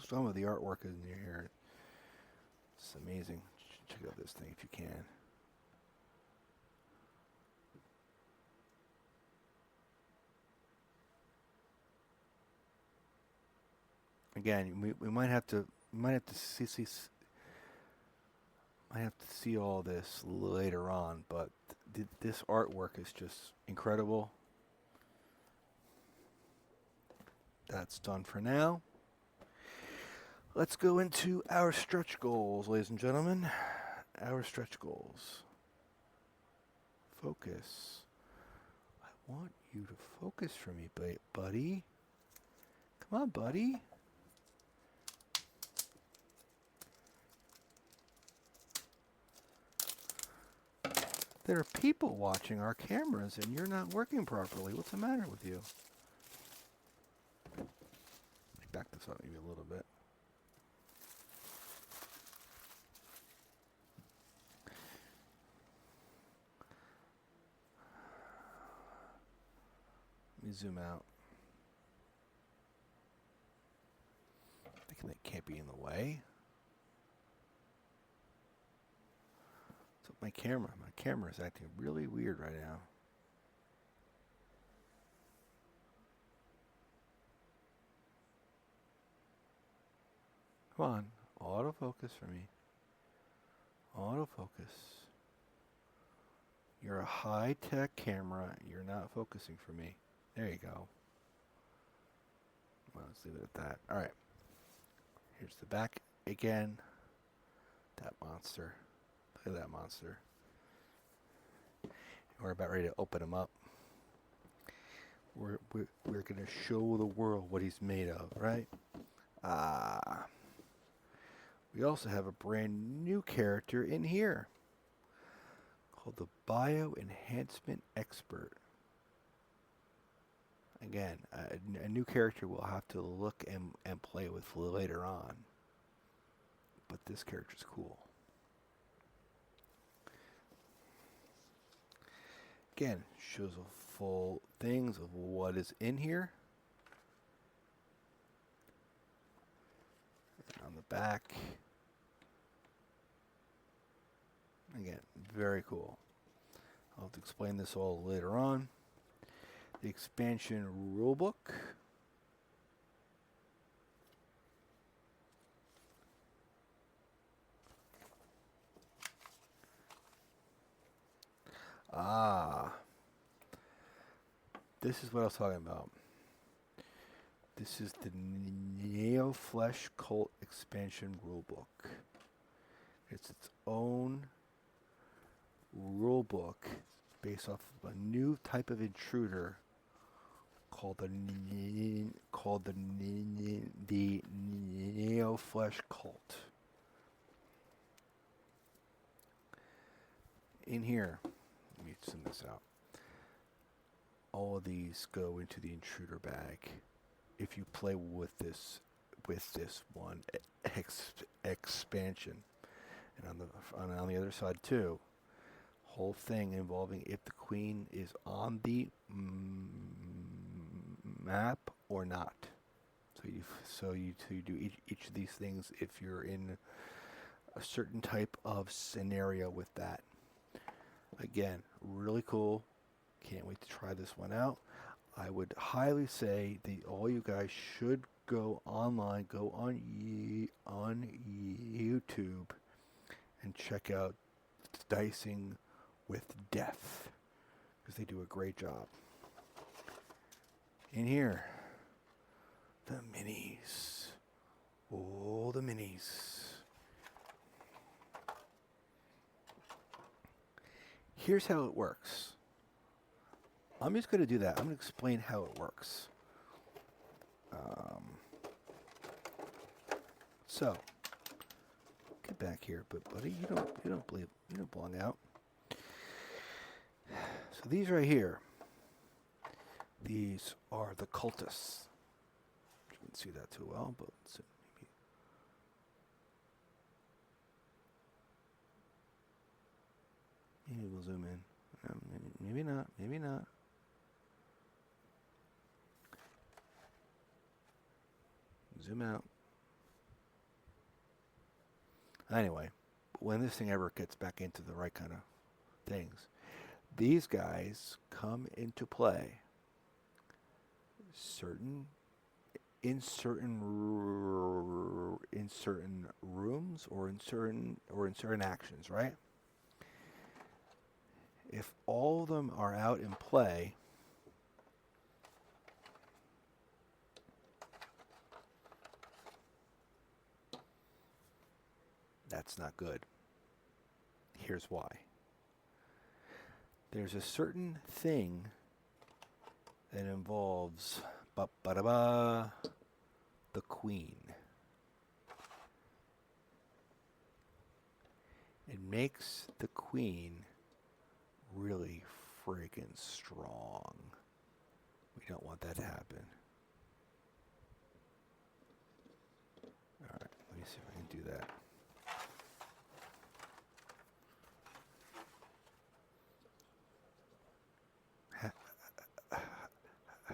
some of the artwork in here. It's amazing. Check out this thing if you can. Again, we might have to see. I have to see all this later on, but this artwork is just incredible. That's done for now. Let's go into our stretch goals, ladies and gentlemen. Our stretch goals. Focus. I want you to focus for me, buddy. Come on, buddy. There are people watching our cameras and you're not working properly. What's the matter with you? Let me back this up maybe a little bit. Let me zoom out. Thinking that can't be in the way. So my camera is acting really weird right now. Come on, autofocus for me. Autofocus. You're a high-tech camera. You're not focusing for me. There you go. Well, let's leave it at that. All right. Here's the back again. That monster. Look at that monster. We're about ready to open him up. We're going to show the world what he's made of, right? We also have a brand new character in here called the Bio Enhancement Expert. Again, a new character we'll have to look and play with later on. But this character's cool. Again, shows a full things of what is in here. And on the back. Again, very cool. I'll have to explain this all later on. The expansion rulebook. This is what I was talking about. This is the Neo Flesh Cult expansion rulebook. It's its own rulebook based off of a new type of intruder called the Neo Flesh Cult. In here, let me zoom this out. All of these go into the intruder bag. If you play with this one expansion, and on the other side too, whole thing involving if the queen is on the map or not. So you do each of these things if you're in a certain type of scenario with that. Again, really cool. Can't wait to try this one out. I would highly say that all you guys should go online, go on YouTube, and check out Dicing with Death, because they do a great job. In here, the minis. Oh, the minis. Here's how it works. I'm just going to do that. I'm going to explain how it works. So, get back here, but buddy, you don't belong out. So these right here, these are the cultists. You can't see that too well, but maybe we'll zoom in. Maybe not. Maybe not. Zoom out. Anyway, when this thing ever gets back into the right kind of things, these guys come into play certain in certain rooms or in certain actions, right? If all of them are out in play, that's not good. Here's why. There's a certain thing that involves the queen. It makes the queen really freaking strong. We don't want that to happen. Alright, let me see if I can do that.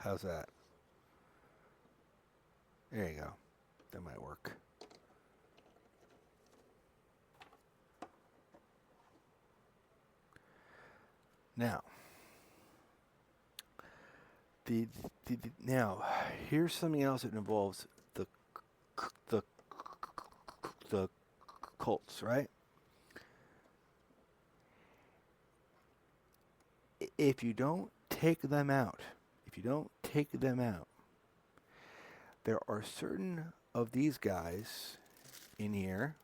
How's that? There you go. That might work. Now, now here's something else that involves the cults, right? If you don't take them out, there are certain of these guys in here,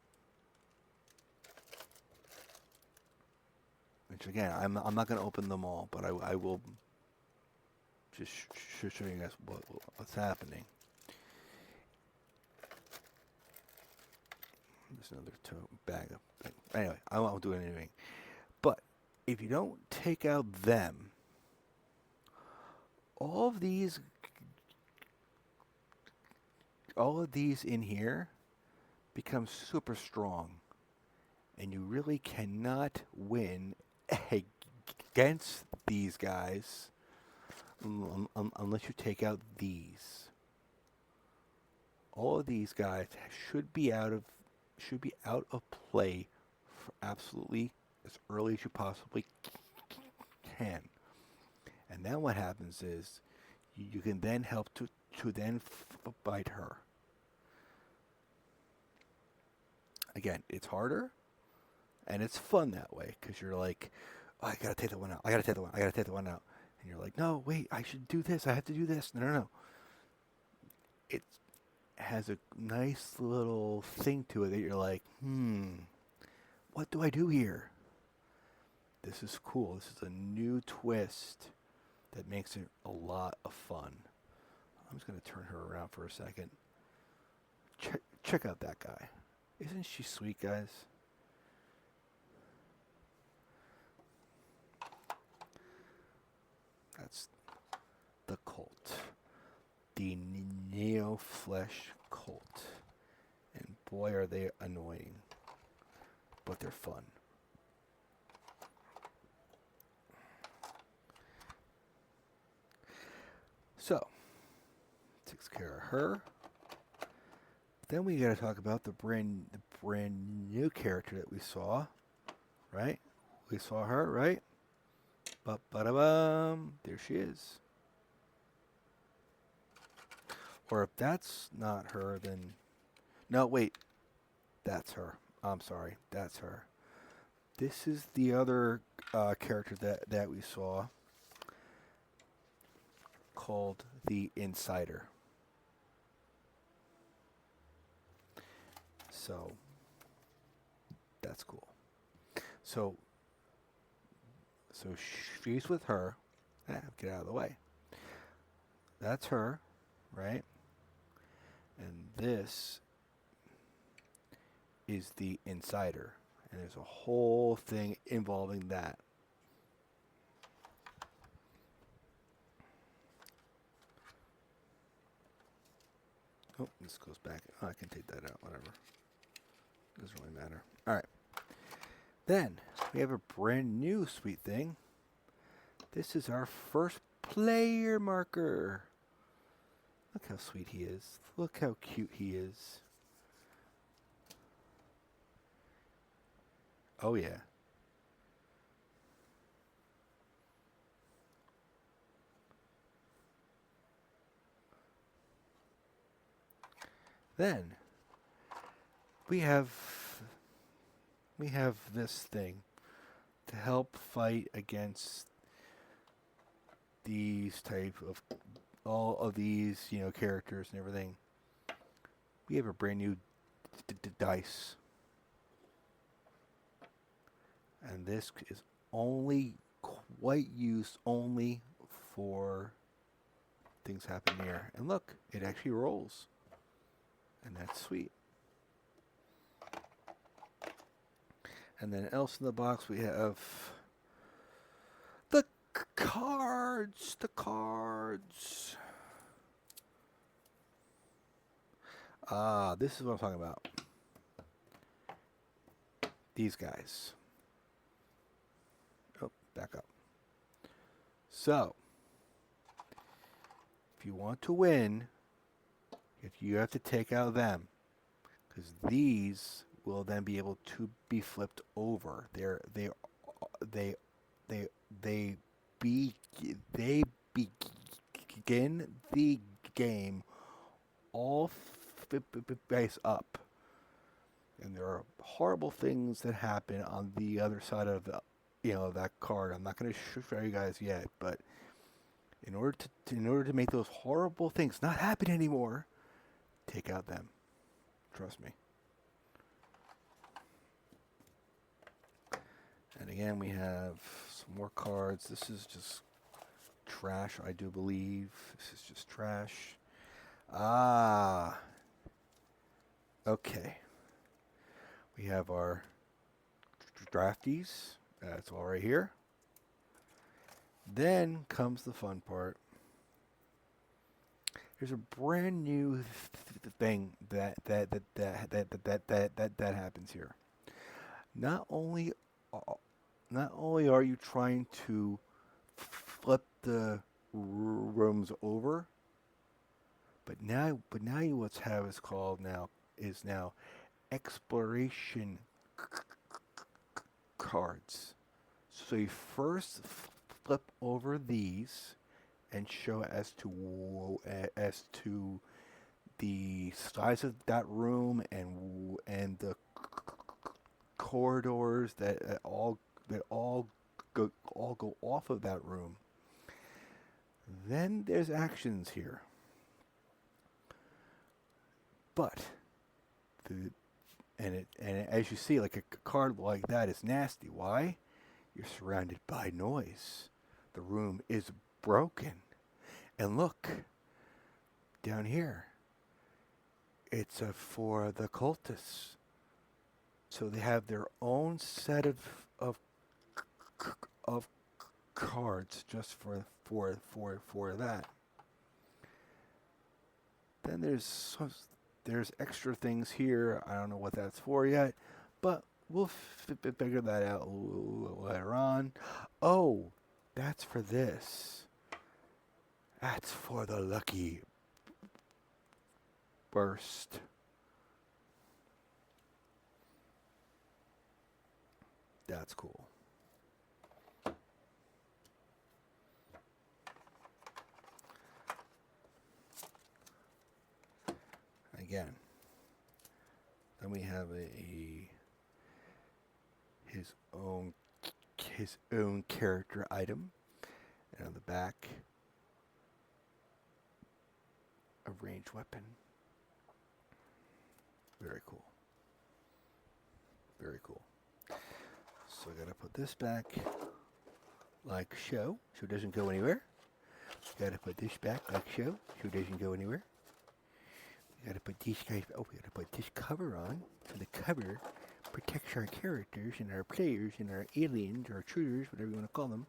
which again, I'm not going to open them all, but I will just show you guys what's happening. There's another bag of thing. Anyway, I won't do anything. But if you don't take out them, all of these in here become super strong, and you really cannot win against these guys unless you take out these. All of these guys should be out of play for absolutely as early as you possibly can. And then what happens is you can then help to then fight her. Again, it's harder and it's fun that way because you're like, oh, I gotta take that one out. I gotta take that one out. And you're like, no, wait, I should do this. I have to do this. No. It has a nice little thing to it that you're like, what do I do here? This is cool. This is a new twist that makes it a lot of fun. I'm just going to turn her around for a second. Check out that guy. Isn't she sweet, guys? That's the cult. The Neo-Flesh cult. And boy, are they annoying. But they're fun. So, takes care of her. Then we got to talk about the brand new character that we saw, right? We saw her, right? Ba-ba-da-bum. There she is. Or if that's not her, then... No, wait. That's her. I'm sorry. That's her. This is the other character that we saw, called the Insider. So, that's cool. So she's with her. Get out of the way. That's her, right? And this is the Insider. And there's a whole thing involving that. Oh, this goes back. Oh, I can take that out, whatever. Doesn't really matter. All right. Then, we have a brand new sweet thing. This is our first player marker. Look how sweet he is. Look how cute he is. Oh, yeah. Then we have this thing to help fight against these type of all of these, characters and everything. We have a brand new dice, and this is only quite used only for things happen here. And look, it actually rolls, and that's sweet. And then else in the box we have the cards. The cards. This is what I'm talking about. These guys. Oh, back up. So, if you want to win, you have to take out them, because these will then be able to be flipped over. They begin the game all face up, and there are horrible things that happen on the other side of the that card. I'm not going to show you guys yet, but in order to make those horrible things not happen anymore, take out them. Trust me. And again, we have some more cards. This is just trash, I do believe. This is just trash. Okay. We have our draftees. That's all right here. Then comes the fun part. There's a brand new thing that happens here. Not only are you trying to flip the rooms over, but now you what's have is called now exploration cards. So you first flip over these and show as to the size of that room and the corridors that all go off of that room. Then there's actions here, but and as you see, like a card like that is nasty. Why? You're surrounded by noise. The room is broken. And look, down here, it's for the cultists. So they have their own set of cards just for that. Then there's extra things here. I don't know what that's for yet, but we'll figure that out later on. Oh, that's for this. That's for the lucky burst. That's cool. Again, then we have his own character item, and on the back, a ranged weapon. Very cool. Very cool. So I gotta put this back like so it doesn't go anywhere. Gotta put this back like so it doesn't go anywhere. We gotta put these guys. Oh, we gotta put this cover on, so the cover protects our characters and our players and our aliens or intruders, whatever you want to call them.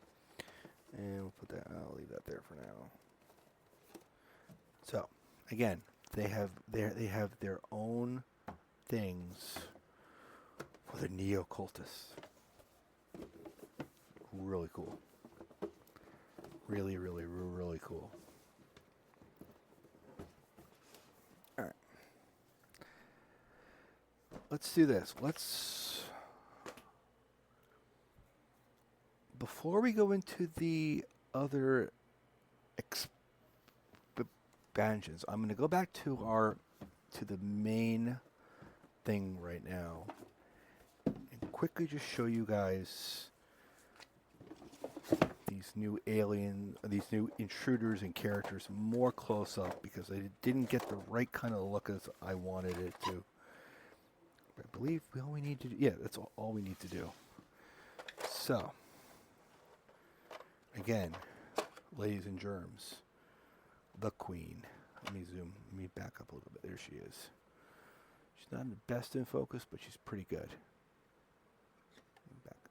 And we'll put that. I'll leave that there for now. So again, they have their own things for the neo-cultists. Really cool. Really, really, really cool. Alright. Let's do this. Before we go into the other expansions, I'm going to go back to to the main thing right now and quickly just show you guys these new these new intruders and characters more close up, because I didn't get the right kind of look as I wanted it to. I believe all we need to do, yeah, that's all we need to do. So, again, ladies and germs, the queen. Let me back up a little bit. There she is. She's not the best in focus, but she's pretty good.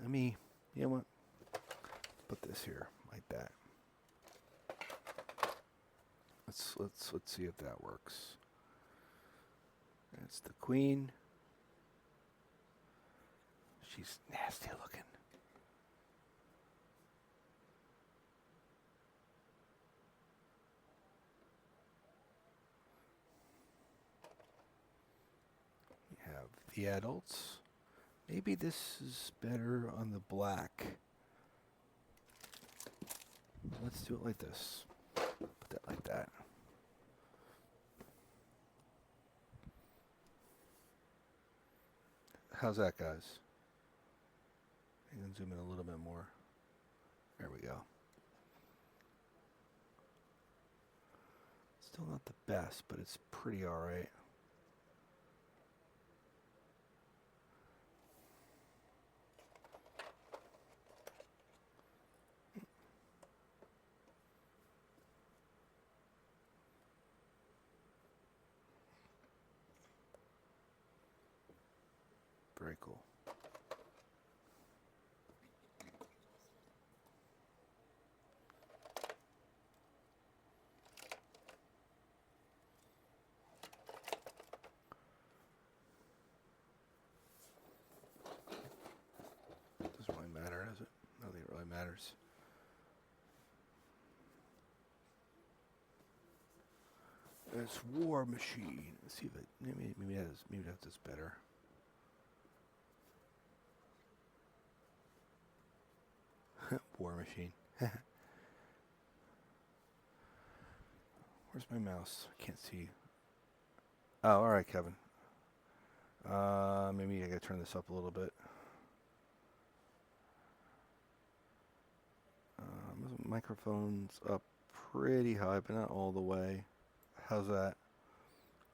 You know what? Put this here, like that. Let's see if that works. That's the queen. She's nasty looking. We have the adults. Maybe this is better on the black. Let's do it like this. Put that like that. How's that, guys? I can zoom in a little bit more. There we go. Still not the best, but it's pretty alright. Very cool. Doesn't really matter, does it? I don't think it really matters. It's War Machine. Let's see if it maybe that's just better. War Machine. Where's my mouse? I can't see. Oh, all right, Kevin. Maybe I gotta turn this up a little bit. Microphone's up pretty high, but not all the way. How's that?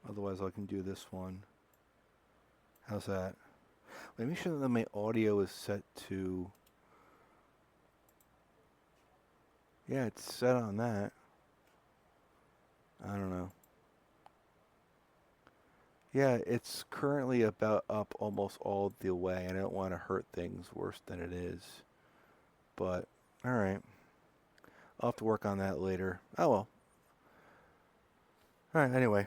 Otherwise, I can do this one. How's that? Let me make sure that my audio is set to... Yeah, it's set on that. I don't know. Yeah, it's currently about up almost all the way, and I don't want to hurt things worse than it is. But, alright. I'll have to work on that later. Oh well. Alright, anyway.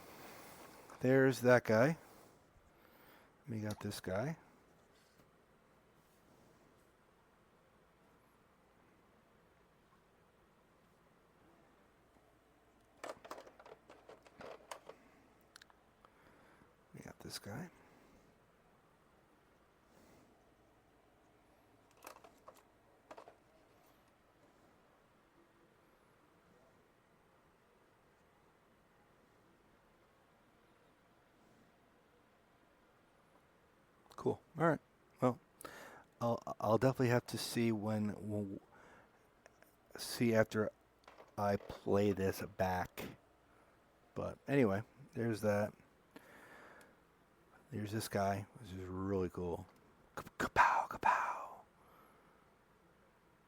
There's that guy. We got this guy. We got this guy. Cool. All right. Well, I'll definitely have to see see after I play this back. But anyway, there's that. There's this guy, which is really cool. Kapow, kapow.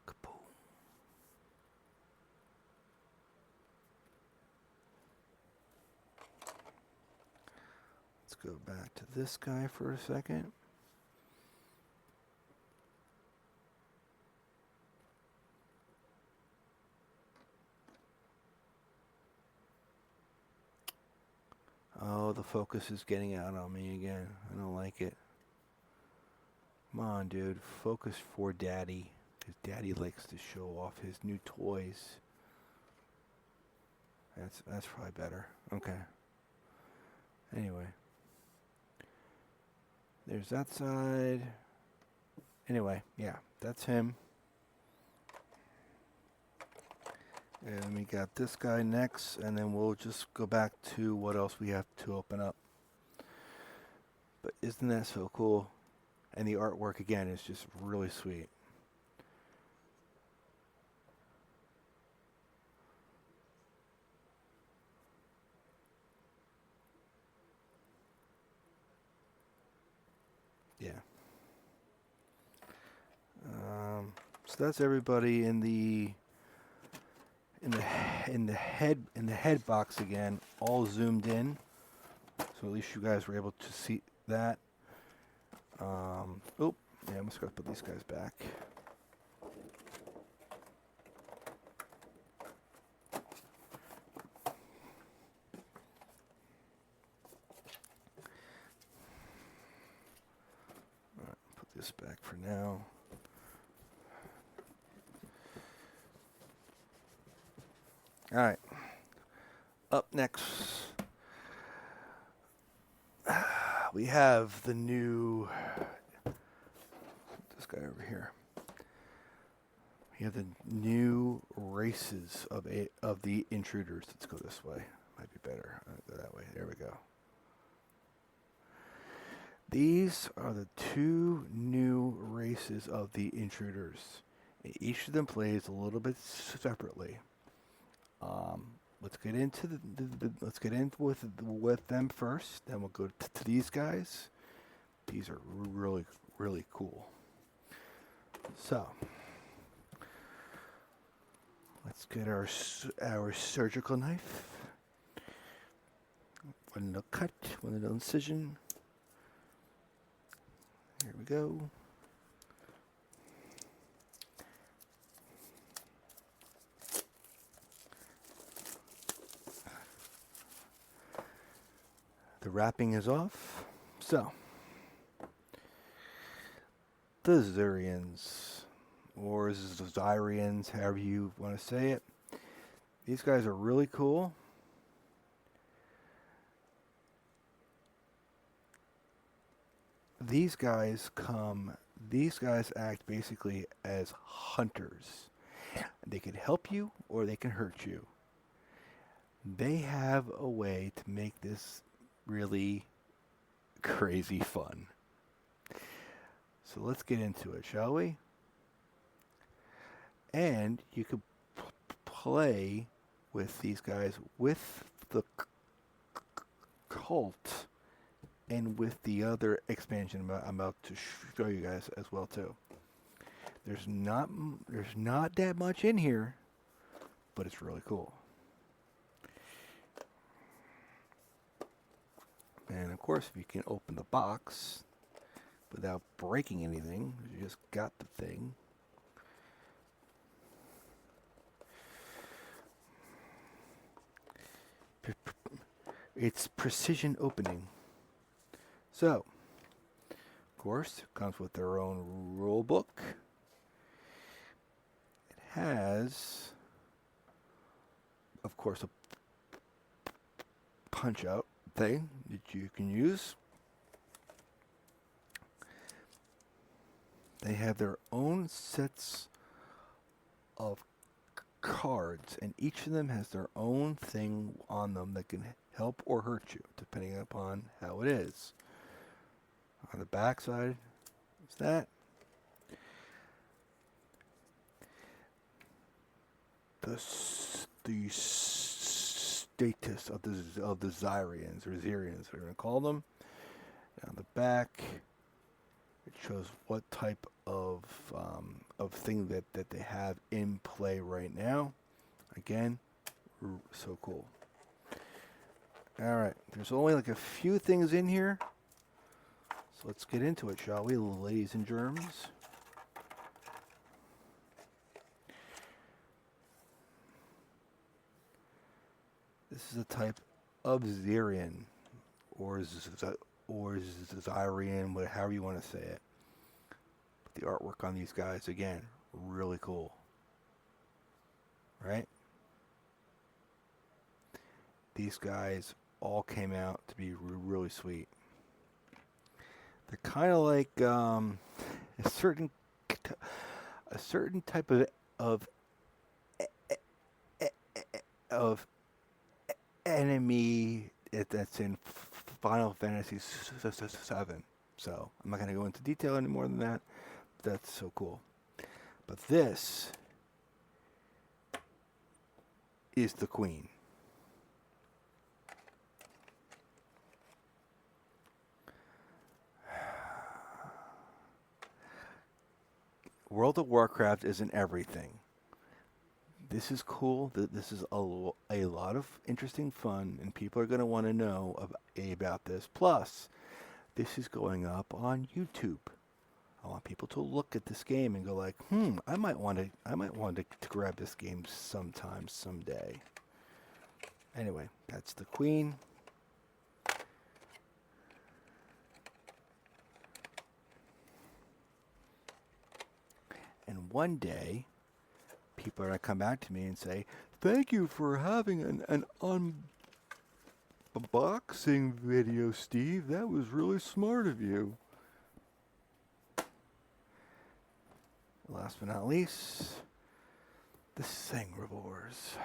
Kaboom. Let's go back to this guy for a second. Oh, the focus is getting out on me again. I don't like it. Come on, dude. Focus for Daddy. Because Daddy likes to show off his new toys. That's probably better. Okay. Anyway. There's that side. Anyway, yeah. That's him. And we got this guy next, and then we'll just go back to what else we have to open up. But isn't that so cool? And the artwork again is just really sweet. Yeah. So that's everybody in the head box again, all zoomed in. So at least you guys were able to see that. Oh, yeah, I'm just gonna put these guys back. All right, put this back for now. All right. Up next, we have the new. This guy over here. We have the new races of the intruders. Let's go this way. Might be better. Go that way. There we go. These are the two new races of the intruders. Each of them plays a little bit separately. Let's get into let's get in with them first. Then we'll go to these guys. These are really cool. So let's get our surgical knife. One little cut, one little incision. Here we go. The wrapping is off. So, the Xyrians, or Xyrians, however you want to say it. These guys are really cool. These guys act basically as hunters. They can help you or they can hurt you. They have a way to make this really crazy fun. So let's get into it, shall we? And you could play with these guys with the cult and with the other expansion I'm about to show you guys as well too. There's not that much in here, but it's really cool. And of course, if you can open the box without breaking anything, you just got the thing. It's precision opening. So, of course, it comes with their own rule book. It has, of course, a punch out thing that you can use. They have their own sets of cards, and each of them has their own thing on them that can help or hurt you, depending upon how it is. On the back side is that. The status of the Xyrians, or Xyrians, we're going to call them. On the back, it shows what type of thing that they have in play right now. Again, so cool. All right, there's only like a few things in here, so let's get into it, shall we, ladies and germs? This is a type of Xyrian, or Xyrian, however you want to say it. But the artwork on these guys, again, really cool. Right? These guys all came out to be really sweet. They're kind of like a certain type of enemy that's in Final Fantasy VII. So I'm not going to go into detail any more than that. That's so cool. But this is the Queen. World of Warcraft isn't everything. This is cool. This is a lot of interesting fun, and people are going to want to know about this. Plus, this is going up on YouTube. I want people to look at this game and go like, I might want to grab this game sometime, someday. Anyway, that's the Queen. And one day, people are going to come back to me and say, thank you for having an unboxing video, Steve. That was really smart of you. Last but not least, the Sangrevores.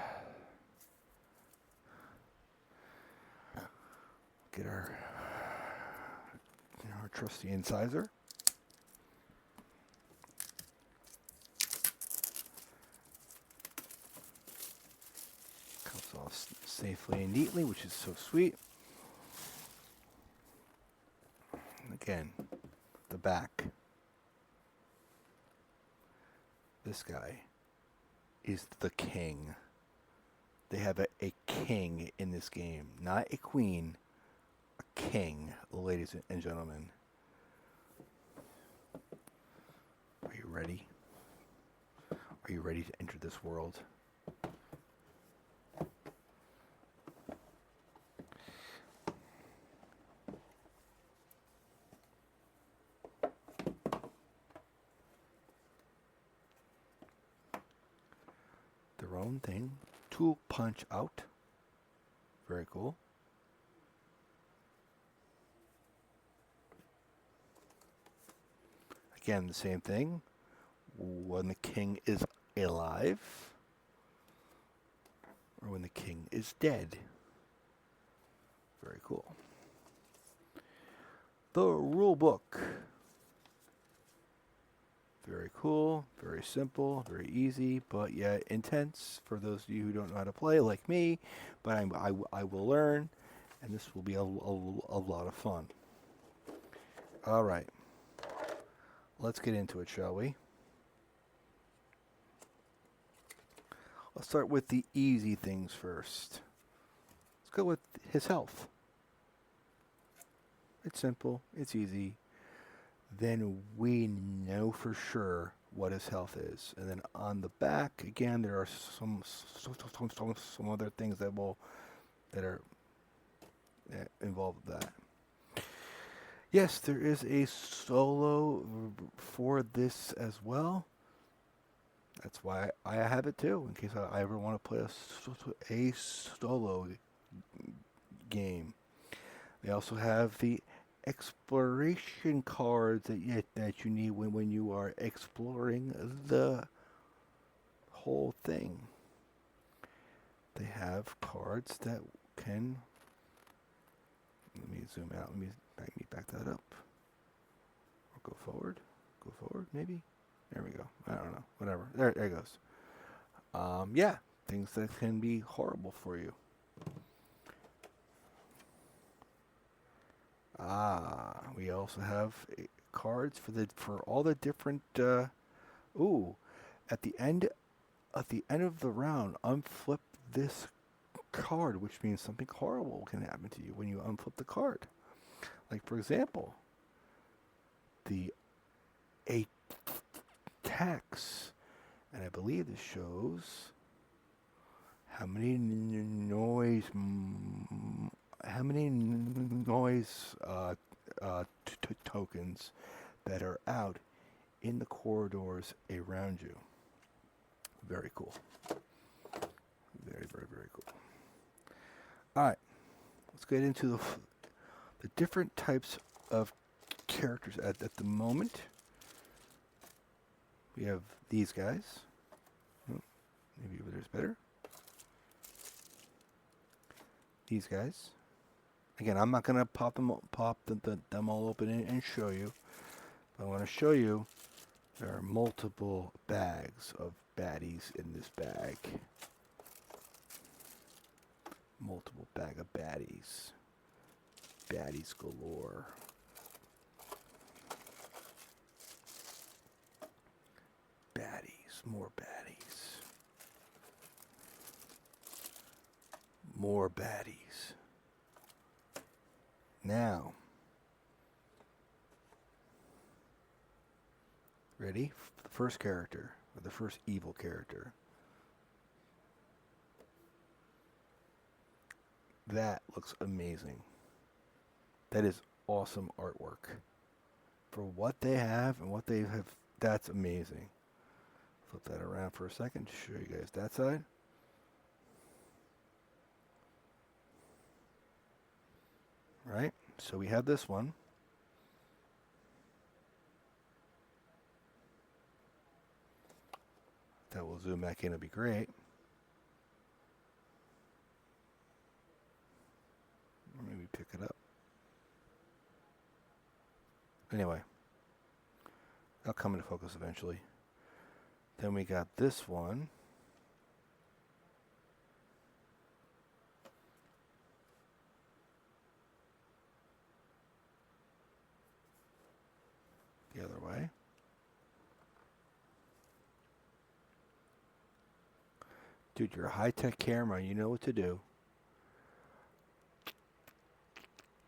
Get our trusty incisor. Comes all safely and neatly, which is so sweet. Again, the back. This guy is the king. They have a king in this game, not a queen, a king, ladies and gentlemen. Are you ready? Are you ready to enter this world? Their own thing. Tool punch out. Very cool. Again, the same thing. When the king is alive, or when the king is dead. Very cool. The rule book. Very cool, very simple, very easy, but yet intense for those of you who don't know how to play, like me. But I will learn, and this will be a lot of fun. All right. Let's get into it, shall we? Let's start with the easy things first. Let's go with his health. It's simple. It's easy. Then we know for sure what his health is. And then on the back, again, there are some other things that are involved with that. Yes, there is a solo for this as well. That's why I have it too, in case I ever want to play a solo game. They also have the exploration cards that you need when you are exploring the whole thing. They have cards that can. Let me zoom out. Let me back that up. Or go forward. Go forward, maybe. There we go. I don't know. Whatever. There it goes. Yeah, things that can be horrible for you. We also have cards for all the different. At the end of the round, unflip this card, which means something horrible can happen to you when you unflip the card. Like for example, the attacks, and I believe this shows how many noise tokens that are out in the corridors around you. Very cool. Very, very, very cool. All right, let's get into the different types of characters at the moment. We have these guys. Maybe over there's better. These guys. Again, I'm not gonna pop them all open and show you. I want to show you there are multiple bags of baddies in this bag. Multiple bag of baddies. Baddies galore. Baddies, more baddies. More baddies. Now, ready? The first character, or the first evil character. That looks amazing. That is awesome artwork. For what they have and what they have, that's amazing. Flip that around for a second to show you guys that side. Right? So we have this one. That will zoom back in, it'll be great. Or maybe pick it up. Anyway, that'll come into focus eventually. Then we got this one. The other way. Dude, you're a high-tech camera. You know what to do.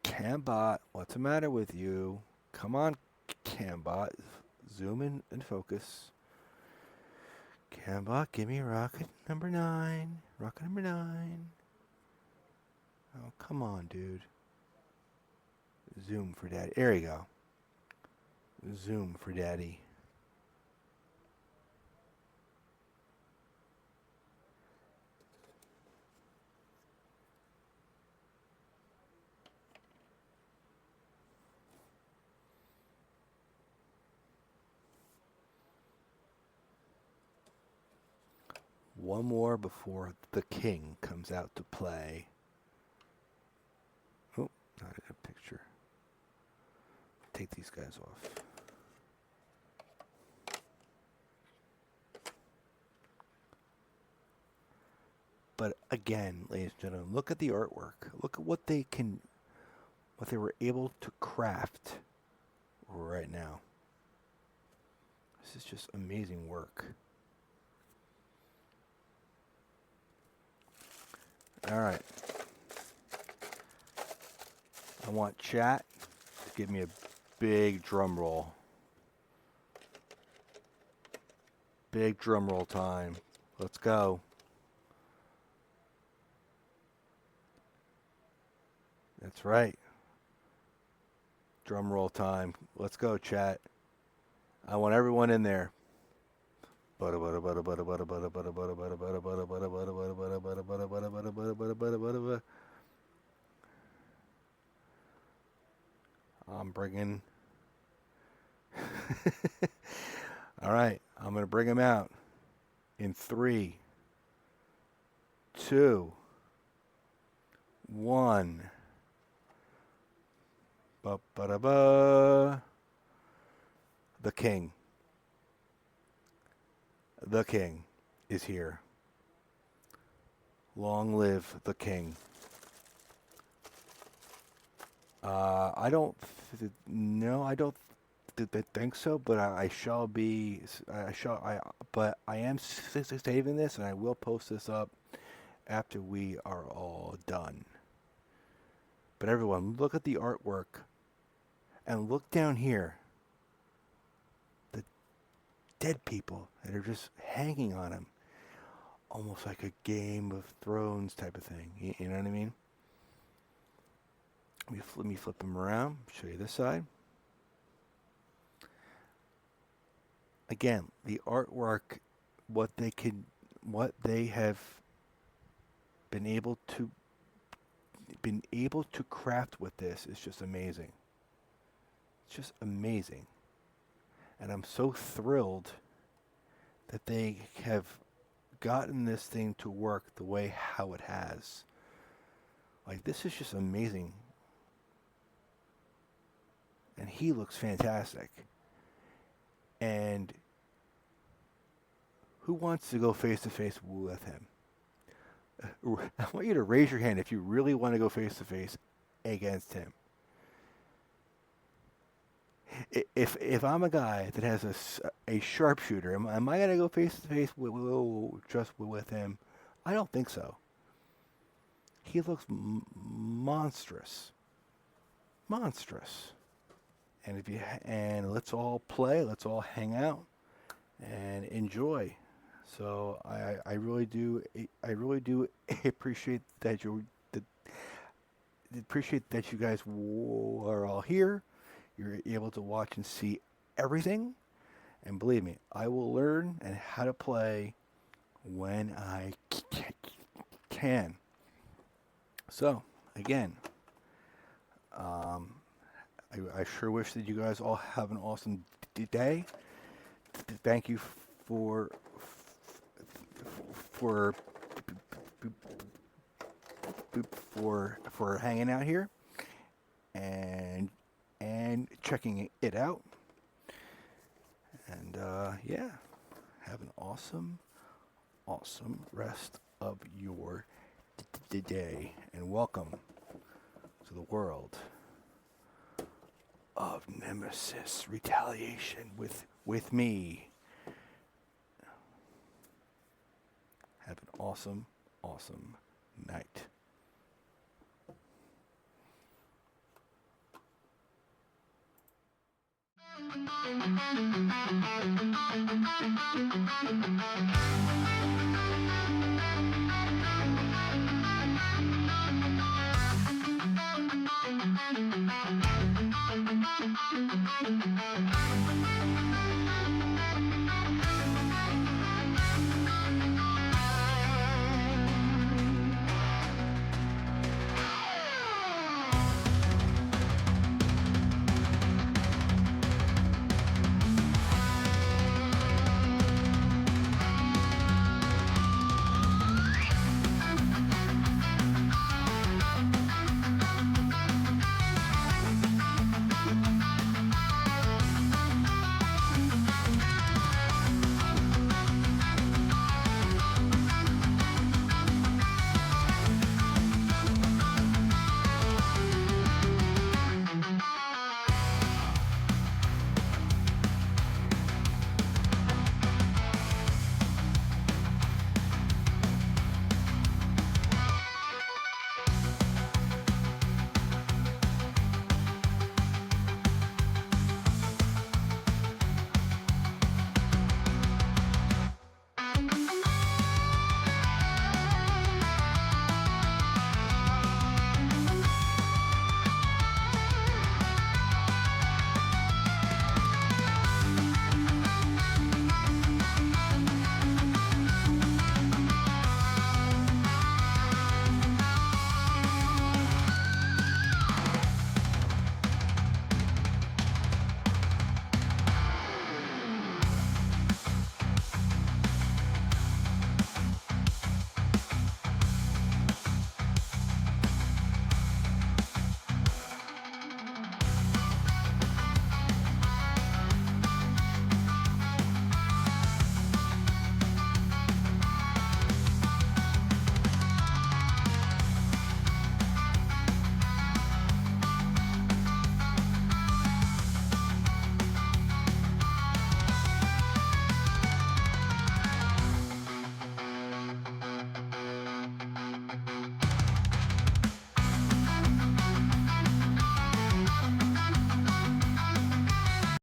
Cambot, what's the matter with you? Come on, Cambot. Zoom in and focus. Cambot, give me rocket number 9. Rocket number 9. Oh, come on, dude. Zoom for daddy. There you go. Zoom for daddy. One more before the king comes out to play. Oh, not a picture. Take these guys off. But again, ladies and gentlemen, look at the artwork. Look at what they were able to craft right now. This is just amazing work. All right. I want chat to give me a big drum roll. Big drum roll time. Let's go. That's right. Drum roll time. Let's go, chat. I want everyone in there. I'm bringing. All right, I'm going to bring him out in 3, 2, 1. Ba-ba-da-ba. The king. The king is here. Long live the king. I don't think so, but I shall be. But I am saving this, and I will post this up after we are all done. But everyone, look at the artwork, and look down here. The dead people that are just hanging on him, almost like a Game of Thrones type of thing. You know what I mean? Let me flip them around. Show you this side. Again, the artwork, what they have been able to craft with this is just amazing. It's just amazing. And I'm so thrilled that they have gotten this thing to work the way how it has. Like, this is just amazing and he looks fantastic. And who wants to go face to face with him? I want you to raise your hand if you really want to go face to face against him. If I'm a guy that has a sharpshooter, am I going to go face to face just with him? I don't think so. He looks monstrous, monstrous. And let's all play, let's all hang out and enjoy. So I really do appreciate that you guys are all here. You're able to watch and see everything, and believe me, I will learn and how to play when I can. So again, I sure wish that you guys all have an awesome day. Thank you for hanging out here and checking it out. And yeah, have an awesome rest of your day, and welcome to the world of Nemesis Retaliation with me. Have an awesome night.